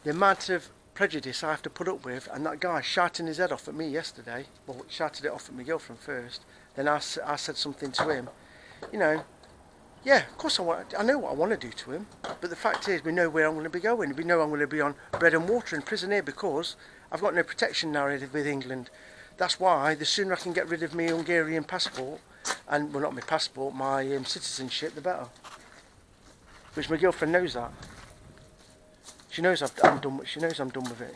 the amount of prejudice I have to put up with, and that guy shouting his head off at me yesterday, well, he shouted it off at my girlfriend first, then I said something to him, you know, yeah, of course I know what I want to do to him, but the fact is we know where I'm going to be going. We know I'm going to be on bread and water in prison here because I've got no protection now with England. That's why the sooner I can get rid of my Hungarian passport, and well, not my passport, my citizenship, the better. Which my girlfriend knows that. She knows I'm done. She knows I'm done with it.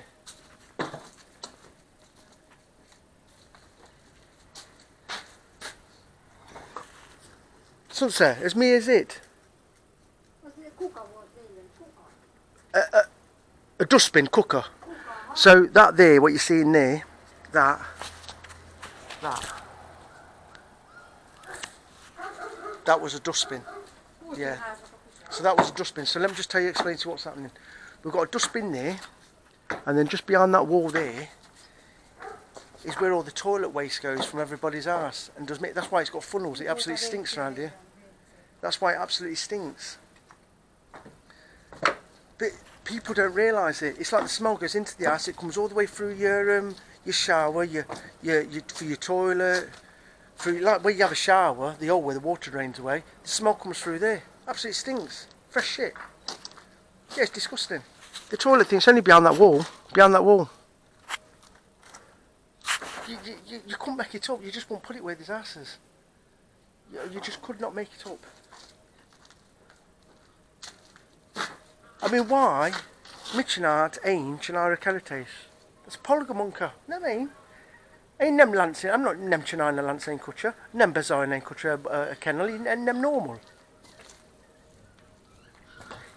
Sunset, as me as it. A dustbin cooker. So that there, what you're seeing there, that. That was a dustbin. Yeah. So that was a dustbin. So let me just explain to you what's happening. We've got a dustbin there, and then just behind that wall there is where all the toilet waste goes from everybody's arse. And that's why it's got funnels. It absolutely stinks around here. That's why it absolutely stinks. But people don't realise it. It's like the smell goes into the house. It comes all the way through your shower, for your toilet, through like where you have a shower, the hole where the water drains away. The smell comes through there. Absolutely stinks. Fresh shit. Yeah, it's disgusting. The toilet thing's only behind that wall. Behind that wall. You couldn't make it up. You just won't put it where there's asses. You just could not make it up. I mean, why? Mitchenart, Ain, Chenara Calites. That's Polgamunka. No, I mean. Ain't nem Lancing. I'm not nem Chenana Lancing Kutcher. Nem Bazaar and Kutcher a kennel. And nem normal.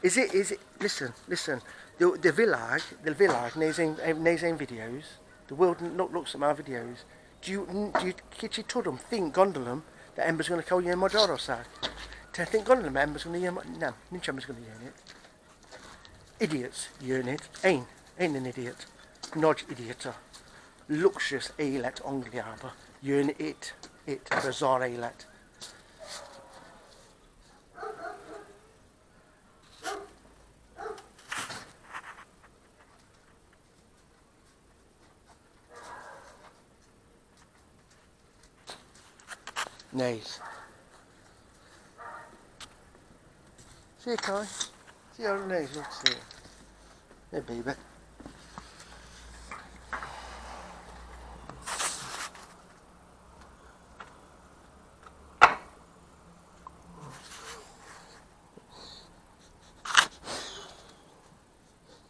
Is it, listen, the village, Nazane videos, the world looks at my videos, do you kitchi tudum think gondolum that Ember's going to call you in Modoro sack? To think gondolum Ember's going to hear, no, Ninch going to hear it. Idiots, yearn it, ain't an idiot, not idiot, luxurious ailet Angliaba, yearn it, bizarre ailet. Nice. See you, Kai. See how nice. Let's see. Hey, baby.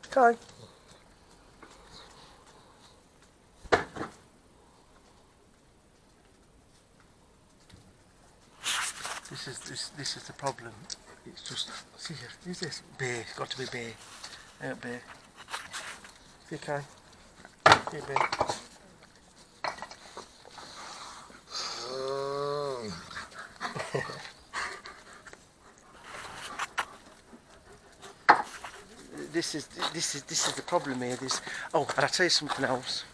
Kai. this is the problem. It's just, see here, who's this? Bear, it's got to be Bear. Out Bear. See, okay. See, Bear. This is the problem here. Oh, and I'll tell you something else.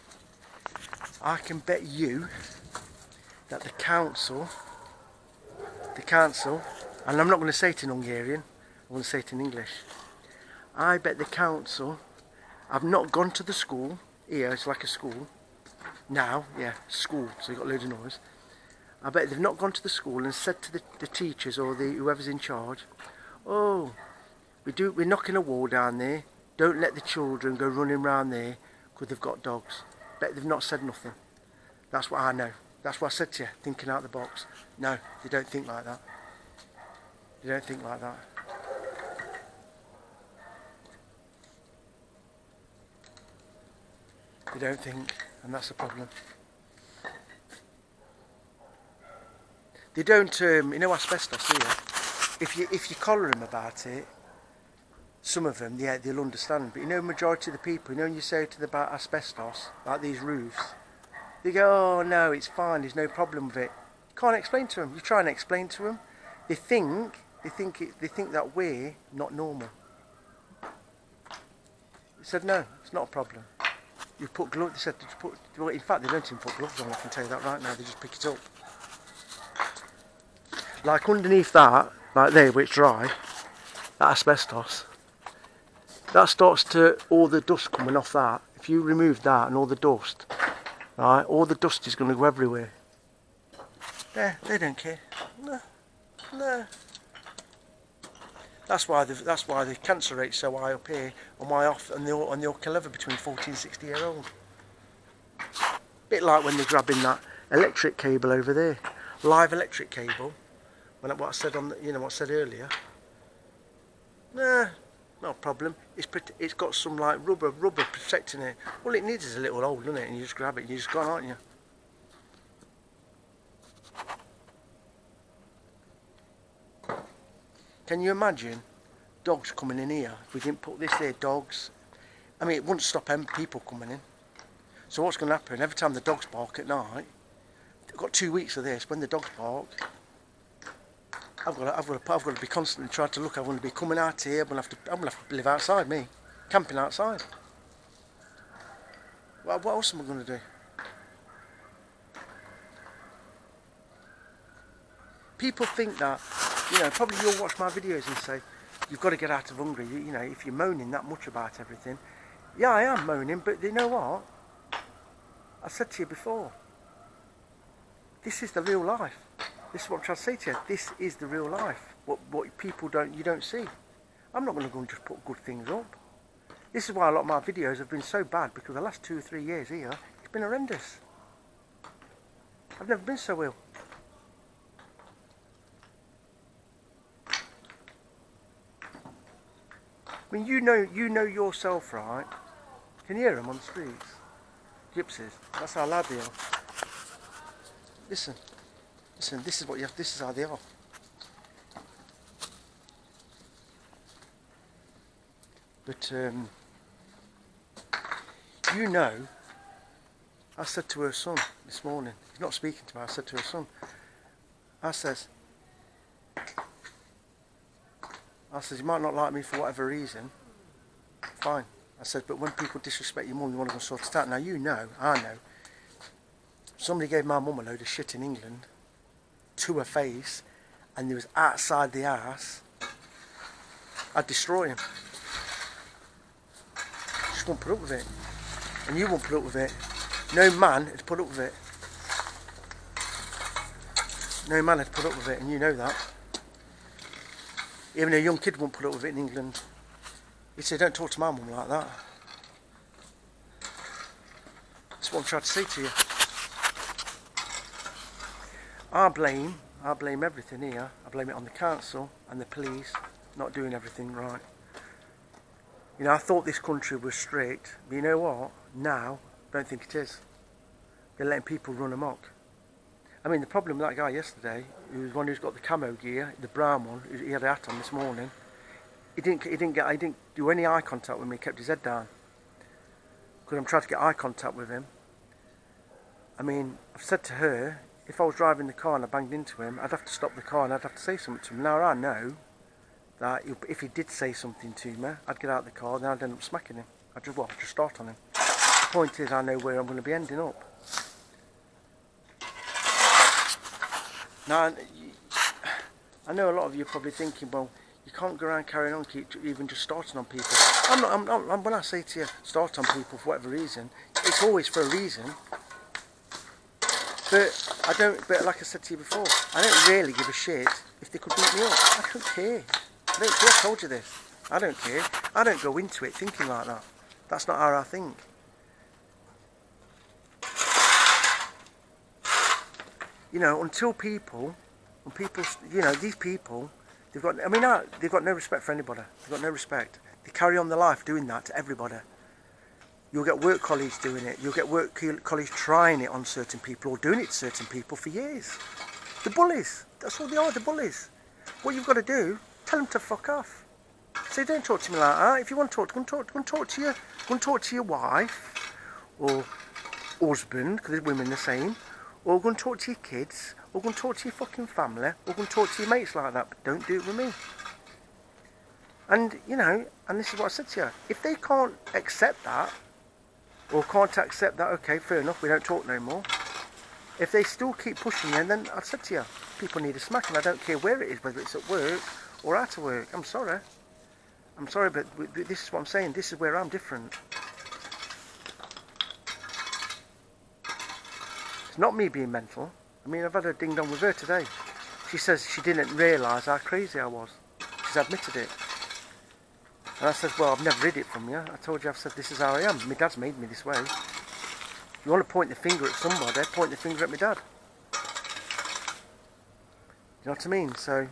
I can bet you that the council, and I'm not going to say it in Hungarian, I'm going to say it in English. I bet the council have not gone to the school. Here, it's like a school. Now, yeah, school, so you've got loads of noise. I bet they've not gone to the school and said to the teachers or whoever's in charge, oh, we're knocking a wall down there, don't let the children go running around there because they've got dogs. Bet they've not said nothing. That's what I know. That's what I said to you, thinking out the box. No, they don't think like that. They don't think like that. They don't think, and that's the problem. They don't, you know, asbestos here. If you collar them about it, some of them, yeah, they'll understand. But you know, majority of the people, you know, when you say to them about asbestos, like these roofs, they go, oh no, it's fine, there's no problem with it. You can't explain to them. You try and explain to them, they think that we're not normal. They said no, it's not a problem. You put gloves. They said, well, in fact, they don't even put gloves on. I can tell you that right now. They just pick it up. Like underneath that, like there, where it's dry, that asbestos. That starts to, all the dust coming off that. If you remove that and all the dust, right, all the dust is going to go everywhere. Yeah, they don't care. No. That's why the cancer rate's so high up here on my off, and they'll kill over between 40 and 60 year old. Bit like when they're grabbing that electric cable over there, live electric cable. What I said on, what I said earlier. Nah, not a problem. It's got some like rubber protecting it. All it needs is a little hole, doesn't it? And you just grab it and you just gone, aren't you? Can you imagine dogs coming in here? If we didn't put this there, dogs. I mean, it wouldn't stop people coming in. So what's going to happen? Every time the dogs bark at night, I've got 2 weeks of this. When the dogs bark, I've got to be constantly trying to look. I'm going to be coming out here. I'm going to have to live outside, me, camping outside. What else am I going to do? People think that, probably you'll watch my videos and say, you've got to get out of Hungary. If you're moaning that much about everything. Yeah, I am moaning, but you know what? I said to you before, this is the real life. This is what I'm trying to say to you. This is the real life. What people don't see. I'm not going to go and just put good things up. This is why a lot of my videos have been so bad, because the last 2 or 3 years here, it's been horrendous. I've never been so ill. I mean, you know yourself, right? Can you hear them on the streets? Gypsies. That's how loud they are. Listen, this is what you have. This is how they are. But I said to her son this morning. He's not speaking to me. I said to her son. I says, you might not like me for whatever reason. Fine. I said, but when people disrespect your mum, you want to go sort it out. Now I know. Somebody gave my mum a load of shit in England to her face, and they was outside the house. I'd destroy him. Just won't put up with it. And you won't put up with it. No man had put up with it. No man had put up with it, and you know that. Even a young kid won't put up with it in England. He'd say, don't talk to my mum like that. That's what I'm trying to say to you. I blame everything here. I blame it on the council and the police not doing everything right. I thought this country was strict, but you know what? Now, I don't think it is. They're letting people run amok. I mean, the problem with that guy yesterday, who was one who's got the camo gear, the brown one, he had a hat on this morning. He didn't do any eye contact with me. He kept his head down. Because I'm trying to get eye contact with him. I mean, I've said to her, if I was driving the car and I banged into him, I'd have to stop the car and I'd have to say something to him. Now I know that if he did say something to me, I'd get out of the car and then I'd end up smacking him. I'd just start on him. The point is, I know where I'm going to be ending up. Now, I know a lot of you are probably thinking, well, you can't go around carrying on, keep even just starting on people. When I say to you, start on people for whatever reason, it's always for a reason. But like I said to you before, I don't really give a shit if they could beat me up. I don't care. I don't care, I told you this. I don't care. I don't go into it thinking like that. That's not how I think. You know, until people, you know, these people, they've got no respect for anybody. They've got no respect. They carry on their life doing that to everybody. You'll get work colleagues doing it. You'll get work colleagues trying it on certain people or doing it to certain people for years. The bullies. That's what they are, the bullies. What you've got to do, tell them to fuck off. Say, don't talk to me like that. If you want to talk, go and talk to your wife or husband, because there's women the same, or go and talk to your kids, or go and talk to your fucking family, or go and talk to your mates like that, but don't do it with me. And, you know, and this is what I said to you, if they can't accept that, or can't accept that, okay, fair enough, we don't talk no more. If they still keep pushing you, then I said to you, people need a smack, and I don't care where it is, whether it's at work or out of work. I'm sorry, but this is what I'm saying, this is where I'm different. It's not me being mental. I mean, I've had a ding-dong with her today. She says she didn't realise how crazy I was. She's admitted it. And I said, well, I've never hid it from you. I told you, I've said, this is how I am. My dad's made me this way. If you want to point the finger at somebody, point the finger at my dad. You know what I mean? So,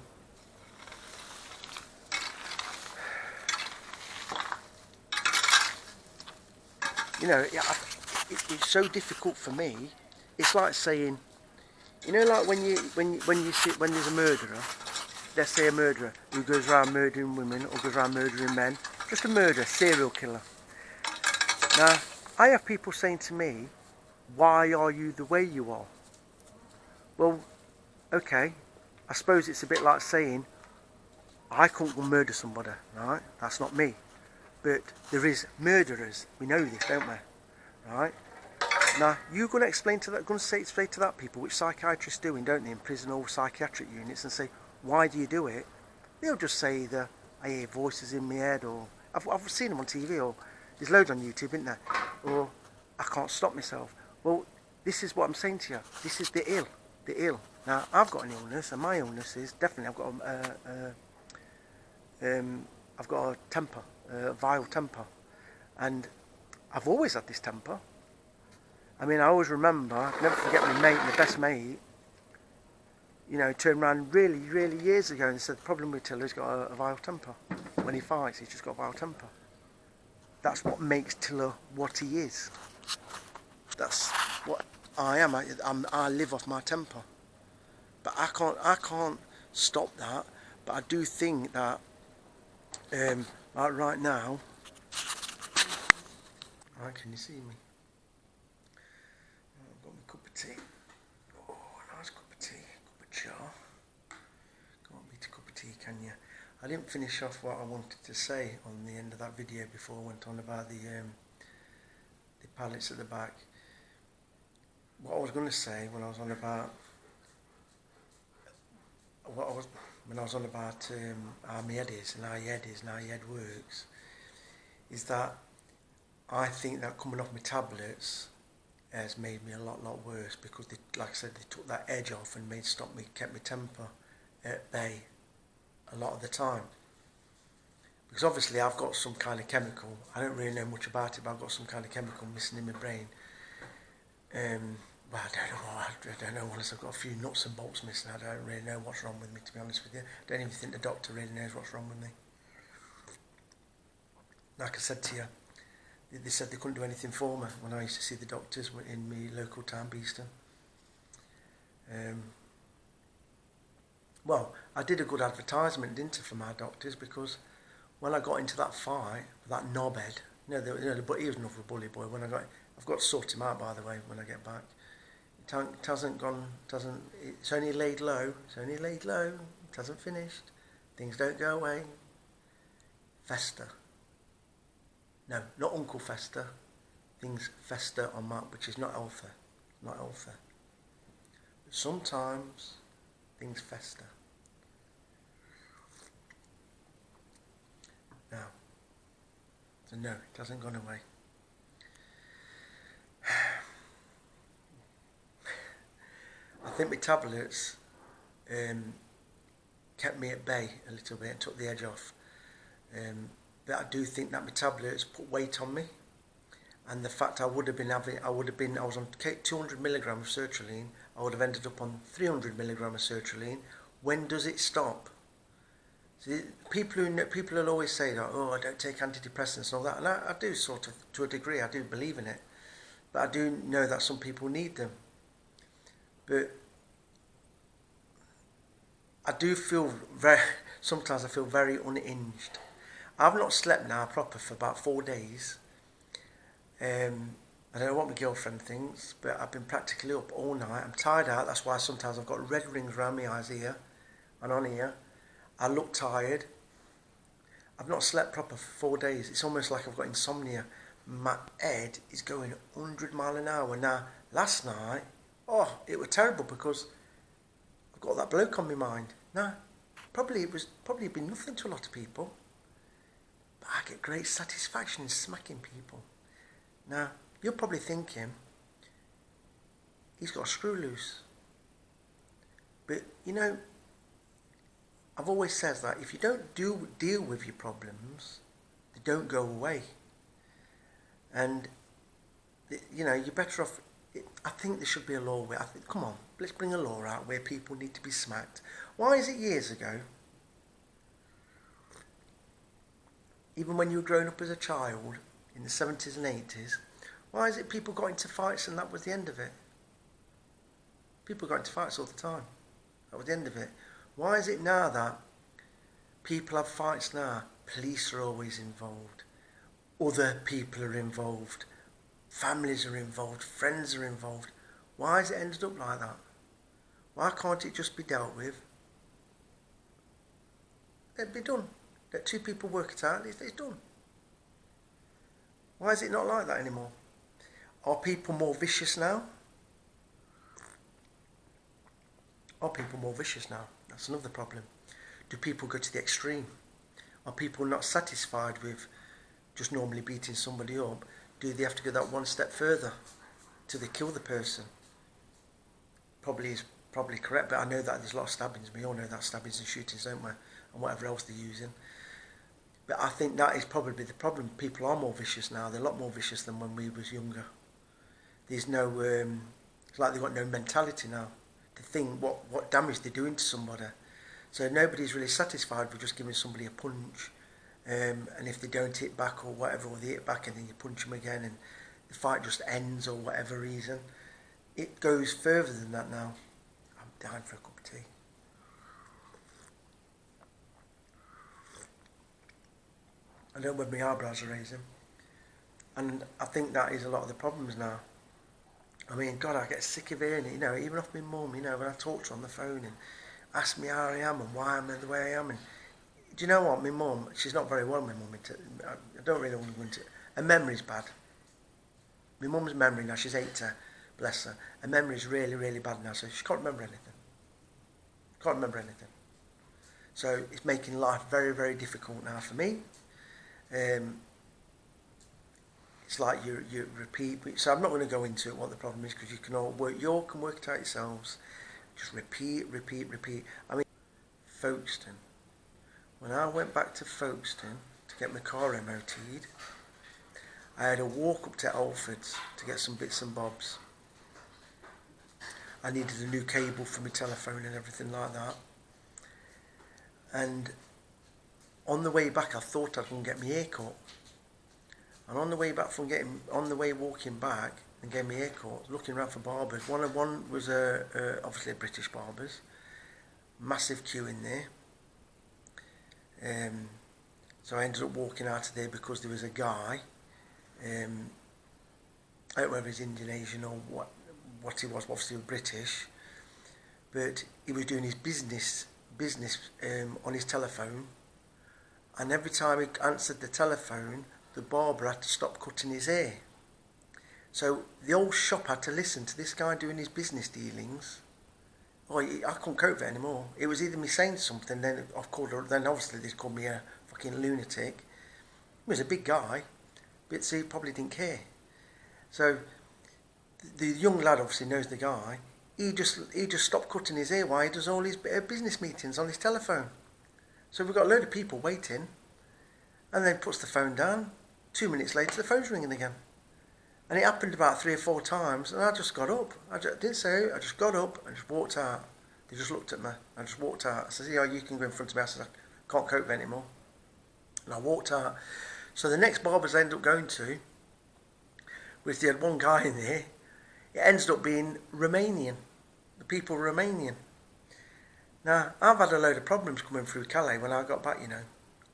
you know, it's so difficult for me. It's like saying, you know, like when there's a murderer, let's say a murderer who goes around murdering women or goes around murdering men, just a murderer, serial killer. Now, I have people saying to me, why are you the way you are? Well, okay, I suppose it's a bit like saying, I couldn't go murder somebody, right? That's not me. But there is murderers. We know this, don't we? Right? Now, you're going to explain to that people, which psychiatrists doing, don't they, in prison or psychiatric units, and say, why do you do it? They'll just say either, I hear voices in my head, or I've seen them on TV, or there's loads on YouTube, isn't there? Or I can't stop myself. Well, this is what I'm saying to you. This is the ill. Now, I've got an illness, and my illness is definitely I've got a temper, a vile temper, and I've always had this temper. I mean, I always remember, I can never forget my best mate, you know, turned around really, really years ago and said, the problem with Tiller, he's got a vile temper. When he fights, he's just got a vile temper. That's what makes Tiller what he is. That's what I am. I live off my temper. But I can't stop that. But I do think that, like right now, right, can you see me? I've got my cup of tea. Oh, nice cup of tea, cup of jar. Can't beat a cup of tea, can you? I didn't finish off what I wanted to say on the end of that video before I went on about the pallets at the back. What I was going to say when I was on about how my head is and how your head is and how your head works, is that I think that coming off my tablets has made me a lot worse, because they, like I said, they took that edge off and kept my temper at bay a lot of the time. Because obviously I've got some kind of chemical, I don't really know much about it, but I've got some kind of chemical missing in my brain. Well, I don't know unless I've got a few nuts and bolts missing. I don't really know what's wrong with me, to be honest with you. I don't even think the doctor really knows what's wrong with me. Like I said to you, they said they couldn't do anything for me when I used to see the doctors in my local town, Beeston. Well, I did a good advertisement, didn't I, for my doctors, because when I got into that fight with that knobhead, he was another bully boy. I've got to sort him out, by the way, when I get back. It hasn't gone, it's only laid low. It hasn't finished. Things don't go away. Fester. No, not Uncle Fester. Things fester on that, which is not healthy. Not healthy. But sometimes things fester. Now, so no, it hasn't gone away. I think my tablets kept me at bay a little bit and took the edge off. But I do think that my tablets put weight on me. And the fact I was on 200 milligram of sertraline, I would have ended up on 300 milligram of sertraline. When does it stop? See, people will always say that, oh, I don't take antidepressants and all that. And I do sort of, to a degree, I do believe in it. But I do know that some people need them. But I do feel sometimes I feel very unhinged. I've not slept now proper for about 4 days. I don't know what my girlfriend thinks, but I've been practically up all night. I'm tired out, that's why sometimes I've got red rings around my eyes here and on here. I look tired. I've not slept proper for 4 days. It's almost like I've got insomnia. My head is going 100 miles an hour. Now, last night, it was terrible because I've got that bloke on my mind. Now, it probably been nothing to a lot of people, but I get great satisfaction in smacking people. Now, you're probably thinking, he's got a screw loose. But, I've always said that if you don't deal with your problems, they don't go away. And, you're better off. I think there should be a law where, come on, let's bring a law out where people need to be smacked. Why is it years ago, even when you were growing up as a child, in the 70s and 80s, why is it people got into fights and that was the end of it? People got into fights all the time. That was the end of it. Why is it now that people have fights now? Police are always involved. Other people are involved. Families are involved. Friends are involved. Why has it ended up like that? Why can't it just be dealt with? It'd be done. Let two people work it out. It's done. Why is it not like that anymore? Are people more vicious now? Are people more vicious now? That's another problem. Do people go to the extreme? Are people not satisfied with just normally beating somebody up? Do they have to go that one step further till they kill the person? Probably correct, but I know that there's a lot of stabbings. We all know that stabbings and shootings, don't we? And whatever else they're using. But I think that is probably the problem. People are more vicious now. They're a lot more vicious than when we was younger. There's no, it's like they've got no mentality now to think what damage they're doing to somebody. So nobody's really satisfied with just giving somebody a punch. And if they don't hit back or whatever, or they hit back and then you punch them again and the fight just ends or whatever reason. It goes further than that now. I'm dying for a cup of tea. I don't know whether my eyebrows are raising. And I think that is a lot of the problems now. I mean, God, I get sick of hearing it, even off my mum, when I talk to her on the phone and ask me how I am and why I'm the way I am. And do you know what, my mum, she's not very well, my mum. I don't really want to go into it. Her memory's bad. My mum's memory now, she's 80, bless her. Her memory's really, really bad now, so she can't remember anything. Can't remember anything. So it's making life very, very difficult now for me. It's like you repeat. So I'm not going to go into what the problem is because you can all work it out yourselves. Just repeat. I mean, Folkestone. When I went back to Folkestone to get my car MOT'd, I had to walk up to Alfred's to get some bits and bobs. I needed a new cable for my telephone and everything like that. And on the way back, I thought I'd go and get my hair cut. And on the way back walking back and gave me a haircut, looking around for barbers. One was obviously a British barbers, massive queue in there. So I ended up walking out of there because there was a guy, I don't know whether he's Indonesian or what he was, obviously British, but he was doing his business on his telephone, and every time he answered the telephone, the barber had to stop cutting his hair. So the old shop had to listen to this guy doing his business dealings. I couldn't cope with it anymore. It was either me saying something, then obviously they called me a fucking lunatic. He was a big guy, but so he probably didn't care. So the young lad obviously knows the guy. He just stopped cutting his hair while he does all his business meetings on his telephone. So we've got a load of people waiting, and then puts the phone down. 2 minutes later, the phone's ringing again. And it happened about 3 or 4 times, and I just got up. I didn't say it, I just got up and just walked out. They just looked at me. I just walked out. I said, yeah, you can go in front of me. I said, I can't cope with it anymore. And I walked out. So the next barbers I ended up going to, which they had one guy in there, it ended up being Romanian. The people were Romanian. Now, I've had a load of problems coming through Calais when I got back, you know.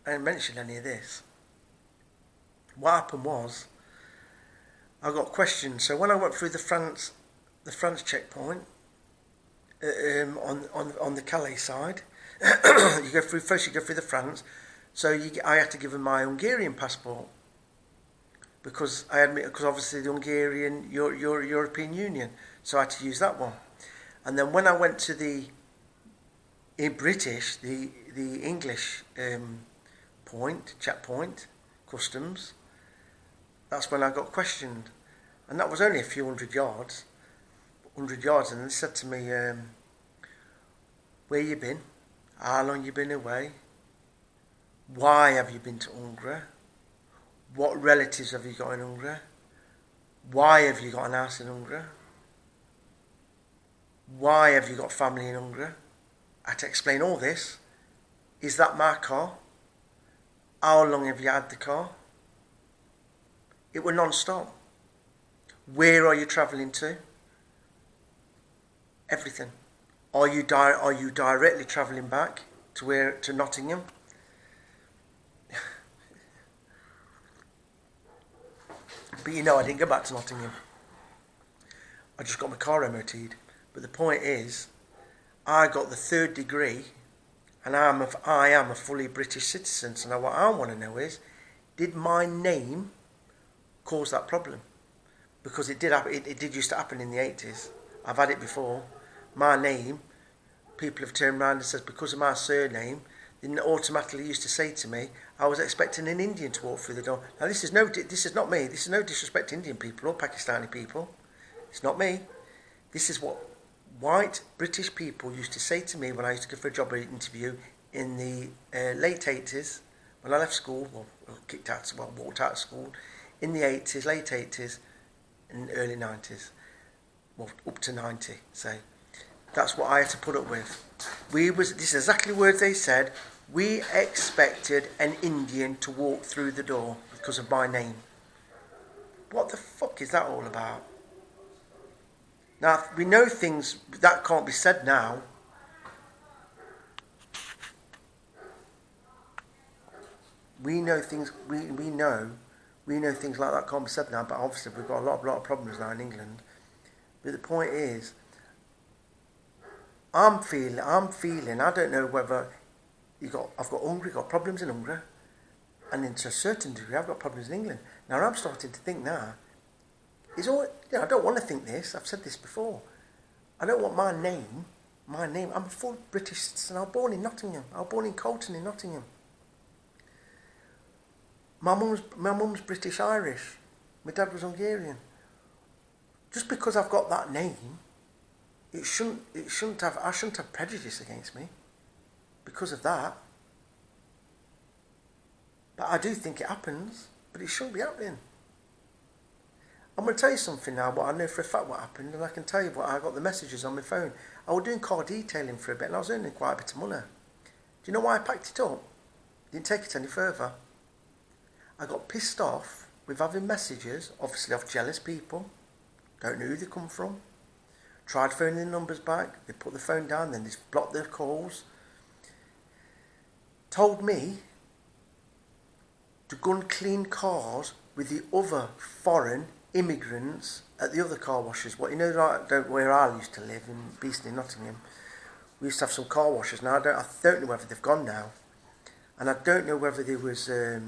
I didn't mention any of this. What happened was, I got questioned. So when I went through the France checkpoint on the Calais side, you go through the France. So I had to give them my Hungarian passport because obviously the Hungarian European Union. So I had to use that one. And then when I went to the British, the English checkpoint, customs, that's when I got questioned. And that was only a few hundred yards, and they said to me, where you been? How long you been away? Why have you been to Hungary? What relatives have you got in Hungary? Why have you got an house in Hungary? Why have you got family in Hungary? I had to explain all this. Is that my car? How long have you had the car? It were non-stop. Where are you travelling to? Everything. Are you directly travelling back to Nottingham? But you know, I didn't go back to Nottingham. I just got my car MOT'd. But the point is, I got the 3rd degree, and I am a fully British citizen. So now what I want to know is, did my name cause that problem? Because it did happen. It did used to happen in the 80s. I've had it before. My name, people have turned around and said because of my surname, they automatically used to say to me, I was expecting an Indian to walk through the door. Now this is not me. This is no disrespect to Indian people or Pakistani people. It's not me. This is what white British people used to say to me when I used to go for a job interview in the late 80s, when I left school, walked out of school, in the 80s, late 80s, and early 90s, well, up to 90, say. That's what I had to put up with. This is exactly the words they said, we expected an Indian to walk through the door because of my name. What the fuck is that all about? Now, we know things that can't be said now. We know things things like that can't be said now, but obviously we've got a lot of problems now in England. But the point is, I'm feeling, I don't know whether I've got problems in Hungary, and to a certain degree I've got problems in England. Now I'm starting to think now, I don't want to think this, I've said this before. I don't want my name, I'm a full British citizen. I was born in Nottingham, I was born in Colton in Nottingham. My mum's British Irish, my dad was Hungarian. Just because I've got that name, I shouldn't have prejudice against me because of that. But I do think it happens, but it shouldn't be happening. I'm going to tell you something now, but I know for a fact what happened, and I can tell you what I got the messages on my phone. I was doing car detailing for a bit, and I was earning quite a bit of money. Do you know why I packed it up? Didn't take it any further. I got pissed off with having messages, obviously of jealous people, Don't know who they come from. Tried phoning the numbers back. They put the phone down, then they blocked their calls. Told me to go and clean cars with the other foreign immigrants at the other car washes. What, you know, like where I used to live in Beeston, Nottingham, we used to have some car washes. Now I don't know whether they've gone now, and I don't know whether there was I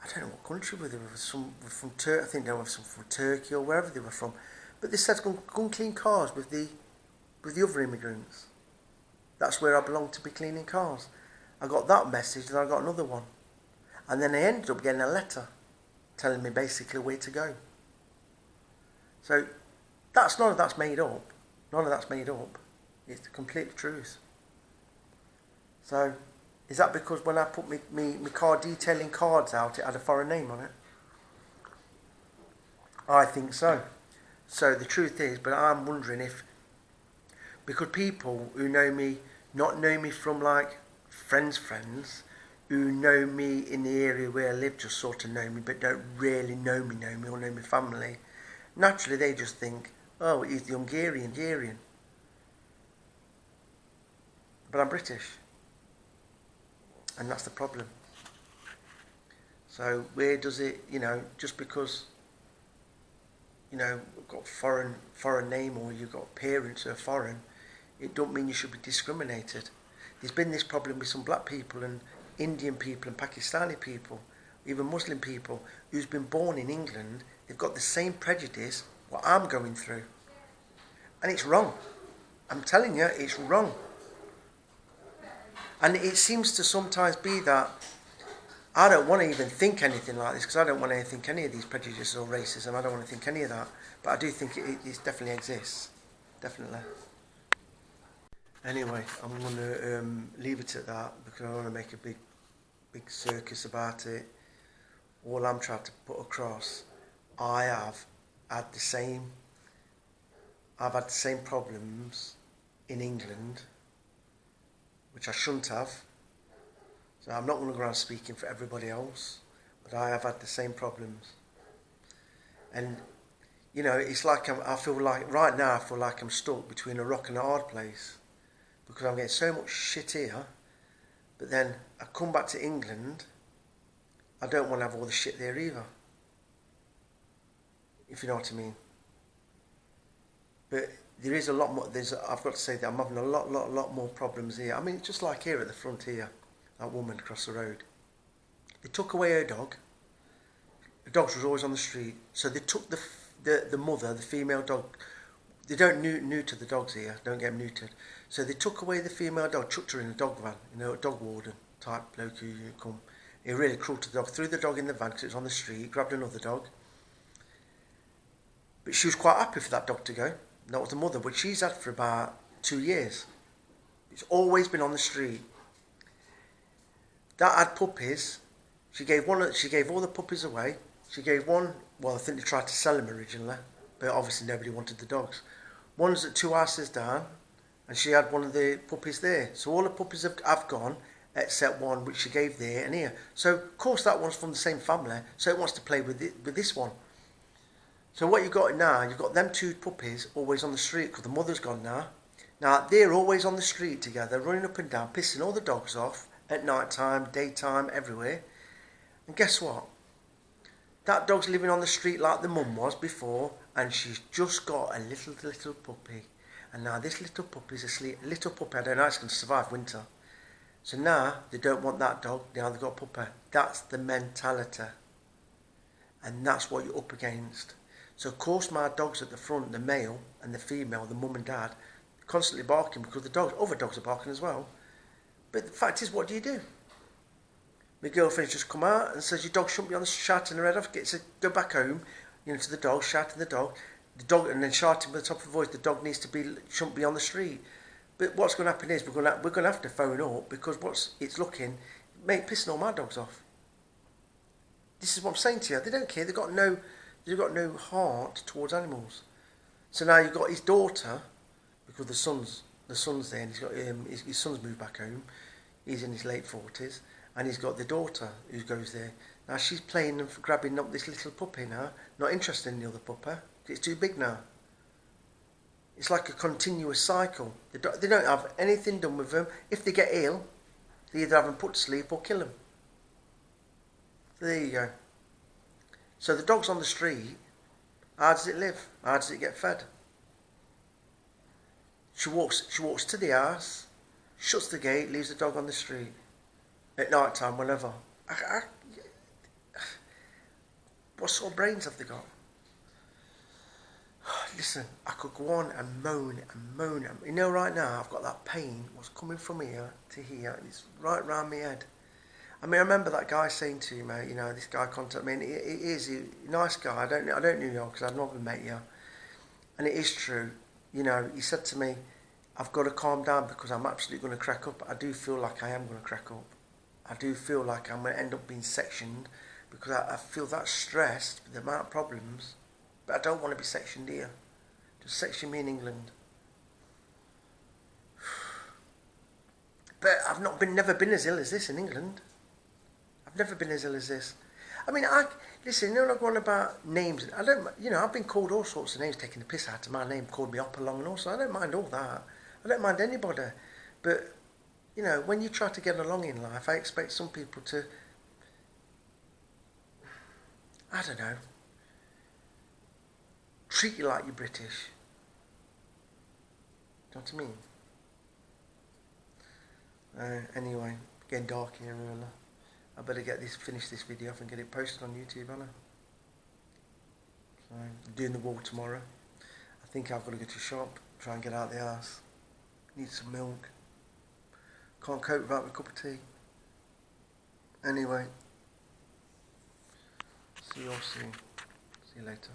don't know what country were they were from Turkey. I think they were from Turkey or wherever they were from, but they said go and clean cars with the other immigrants. That's where I belong, to be cleaning cars. I got that message, and I got another one. And then I ended up getting a letter telling me basically where to go. So none of that's made up. None of that's made up. It's the complete truth. So is that because when I put my car detailing cards out, it had a foreign name on it? I think so. So the truth is, but I'm wondering if, because people who know me, not know me from like friends, who know me in the area where I live, just sort of know me, but don't really know me or know my family, naturally they just think, oh, he's the Hungarian. But I'm British. And that's the problem. So where does it, just because, you've got foreign name, or you've got parents who are foreign, it don't mean you should be discriminated. There's been this problem with some black people and Indian people and Pakistani people, even Muslim people, who's been born in England. They've got the same prejudice what I'm going through. And it's wrong. I'm telling you, it's wrong. And it seems to sometimes be that I don't want to even think anything like this, because I don't want to think any of these prejudices or racism. I don't want to think any of that. But I do think it definitely exists. Definitely. Anyway, I'm going to leave it at that, because I don't want to make a big circus about it. All I'm trying to put across, I've had the same problems in England, which I shouldn't have. So I'm not going to go around speaking for everybody else, but I have had the same problems. And, it's like I feel like right now I'm stuck between a rock and a hard place, because I'm getting so much shit here, but then I come back to England, I don't want to have all the shit there either, if you know what I mean. But there is a lot more. I've got to say that I'm having a lot more problems here. I mean, just like here at the front here, that woman across the road, they took away her dog. The dogs was always on the street, so they took the mother, the female dog. They don't neuter the dogs here, don't get them neutered. So they took away the female dog, chucked her in a dog van, a dog warden type bloke who come. He really cruel to the dog, threw the dog in the van because it was on the street, grabbed another dog. But she was quite happy for that dog to go. That was the mother, which she's had for about 2 years. It's always been on the street. That had puppies. She gave all the puppies away. She gave one, well, I think they tried to sell them originally, but obviously nobody wanted the dogs. One's at 2 houses down, and she had one of the puppies there. So all the puppies have gone, except one which she gave there and here. So of course that one's from the same family, so it wants to play with this one. So what you've got now, you've got them 2 puppies always on the street, because the mother's gone now. Now they're always on the street together, running up and down, pissing all the dogs off at night time, daytime, everywhere. And guess what? That dog's living on the street like the mum was before, and she's just got a little puppy. And now this little puppy's asleep. Little puppy, I don't know how it's going to survive winter. So now they don't want that dog, now they've got a puppy. That's the mentality. And that's what you're up against. So of course my dogs at the front, the male and the female, the mum and dad, constantly barking, because other dogs are barking as well. But the fact is, what do you do? My girlfriend's just come out and says your dog shouldn't be on the shouting her head off. Gets to go back home, to the dog, shouting the dog, and then shouting with the top of the voice. The dog shouldn't be on the street. But what's going to happen is we're going to have to phone up, because it's looking, mate, pissing all my dogs off. This is what I'm saying to you. They don't care. They've got no heart towards animals. So now you've got his daughter, because the son's there, and he's got his son's moved back home. He's in his late 40s. And he's got the daughter who goes there. Now she's playing and grabbing up this little puppy now, not interested in the other puppy. It's too big now. It's like a continuous cycle. They don't have anything done with them. If they get ill, they either have them put to sleep or kill them. So there you go. So the dog's on the street. How does it live? How does it get fed? She walks to the house, shuts the gate, leaves the dog on the street. At night time, whenever. What sort of brains have they got? Listen, I could go on and moan and moan. You know, right now I've got that pain. What's coming from here to here, and it's right round my head. I mean, I remember that guy saying to you, mate, you know, this guy contacted me, and he's a nice guy. I don't know you because I've never met you. And it is true. You know, he said to me, I've got to calm down because I'm absolutely going to crack up. I do feel like I am going to crack up. I do feel like I'm going to end up being sectioned because I feel that stressed with the amount of problems. But I don't want to be sectioned here. Just section me in England. But I've never been as ill as this in England. I've never been as ill as this. I mean, listen, you know, like one about names. I've been called all sorts of names, taking the piss out of my name, called me up along and all. So I don't mind all that. I don't mind anybody. But, you know, when you try to get along in life, I expect some people to, I don't know, treat you like you're British. Do you know what I mean? Anyway, getting dark here early. I better finish this video off and get it posted on YouTube, haven't I? So, I'm doing the walk tomorrow. I think I've got to go to the shop, try and get out of the house. Need some milk. Can't cope without my cup of tea. Anyway, see you all soon. See you later.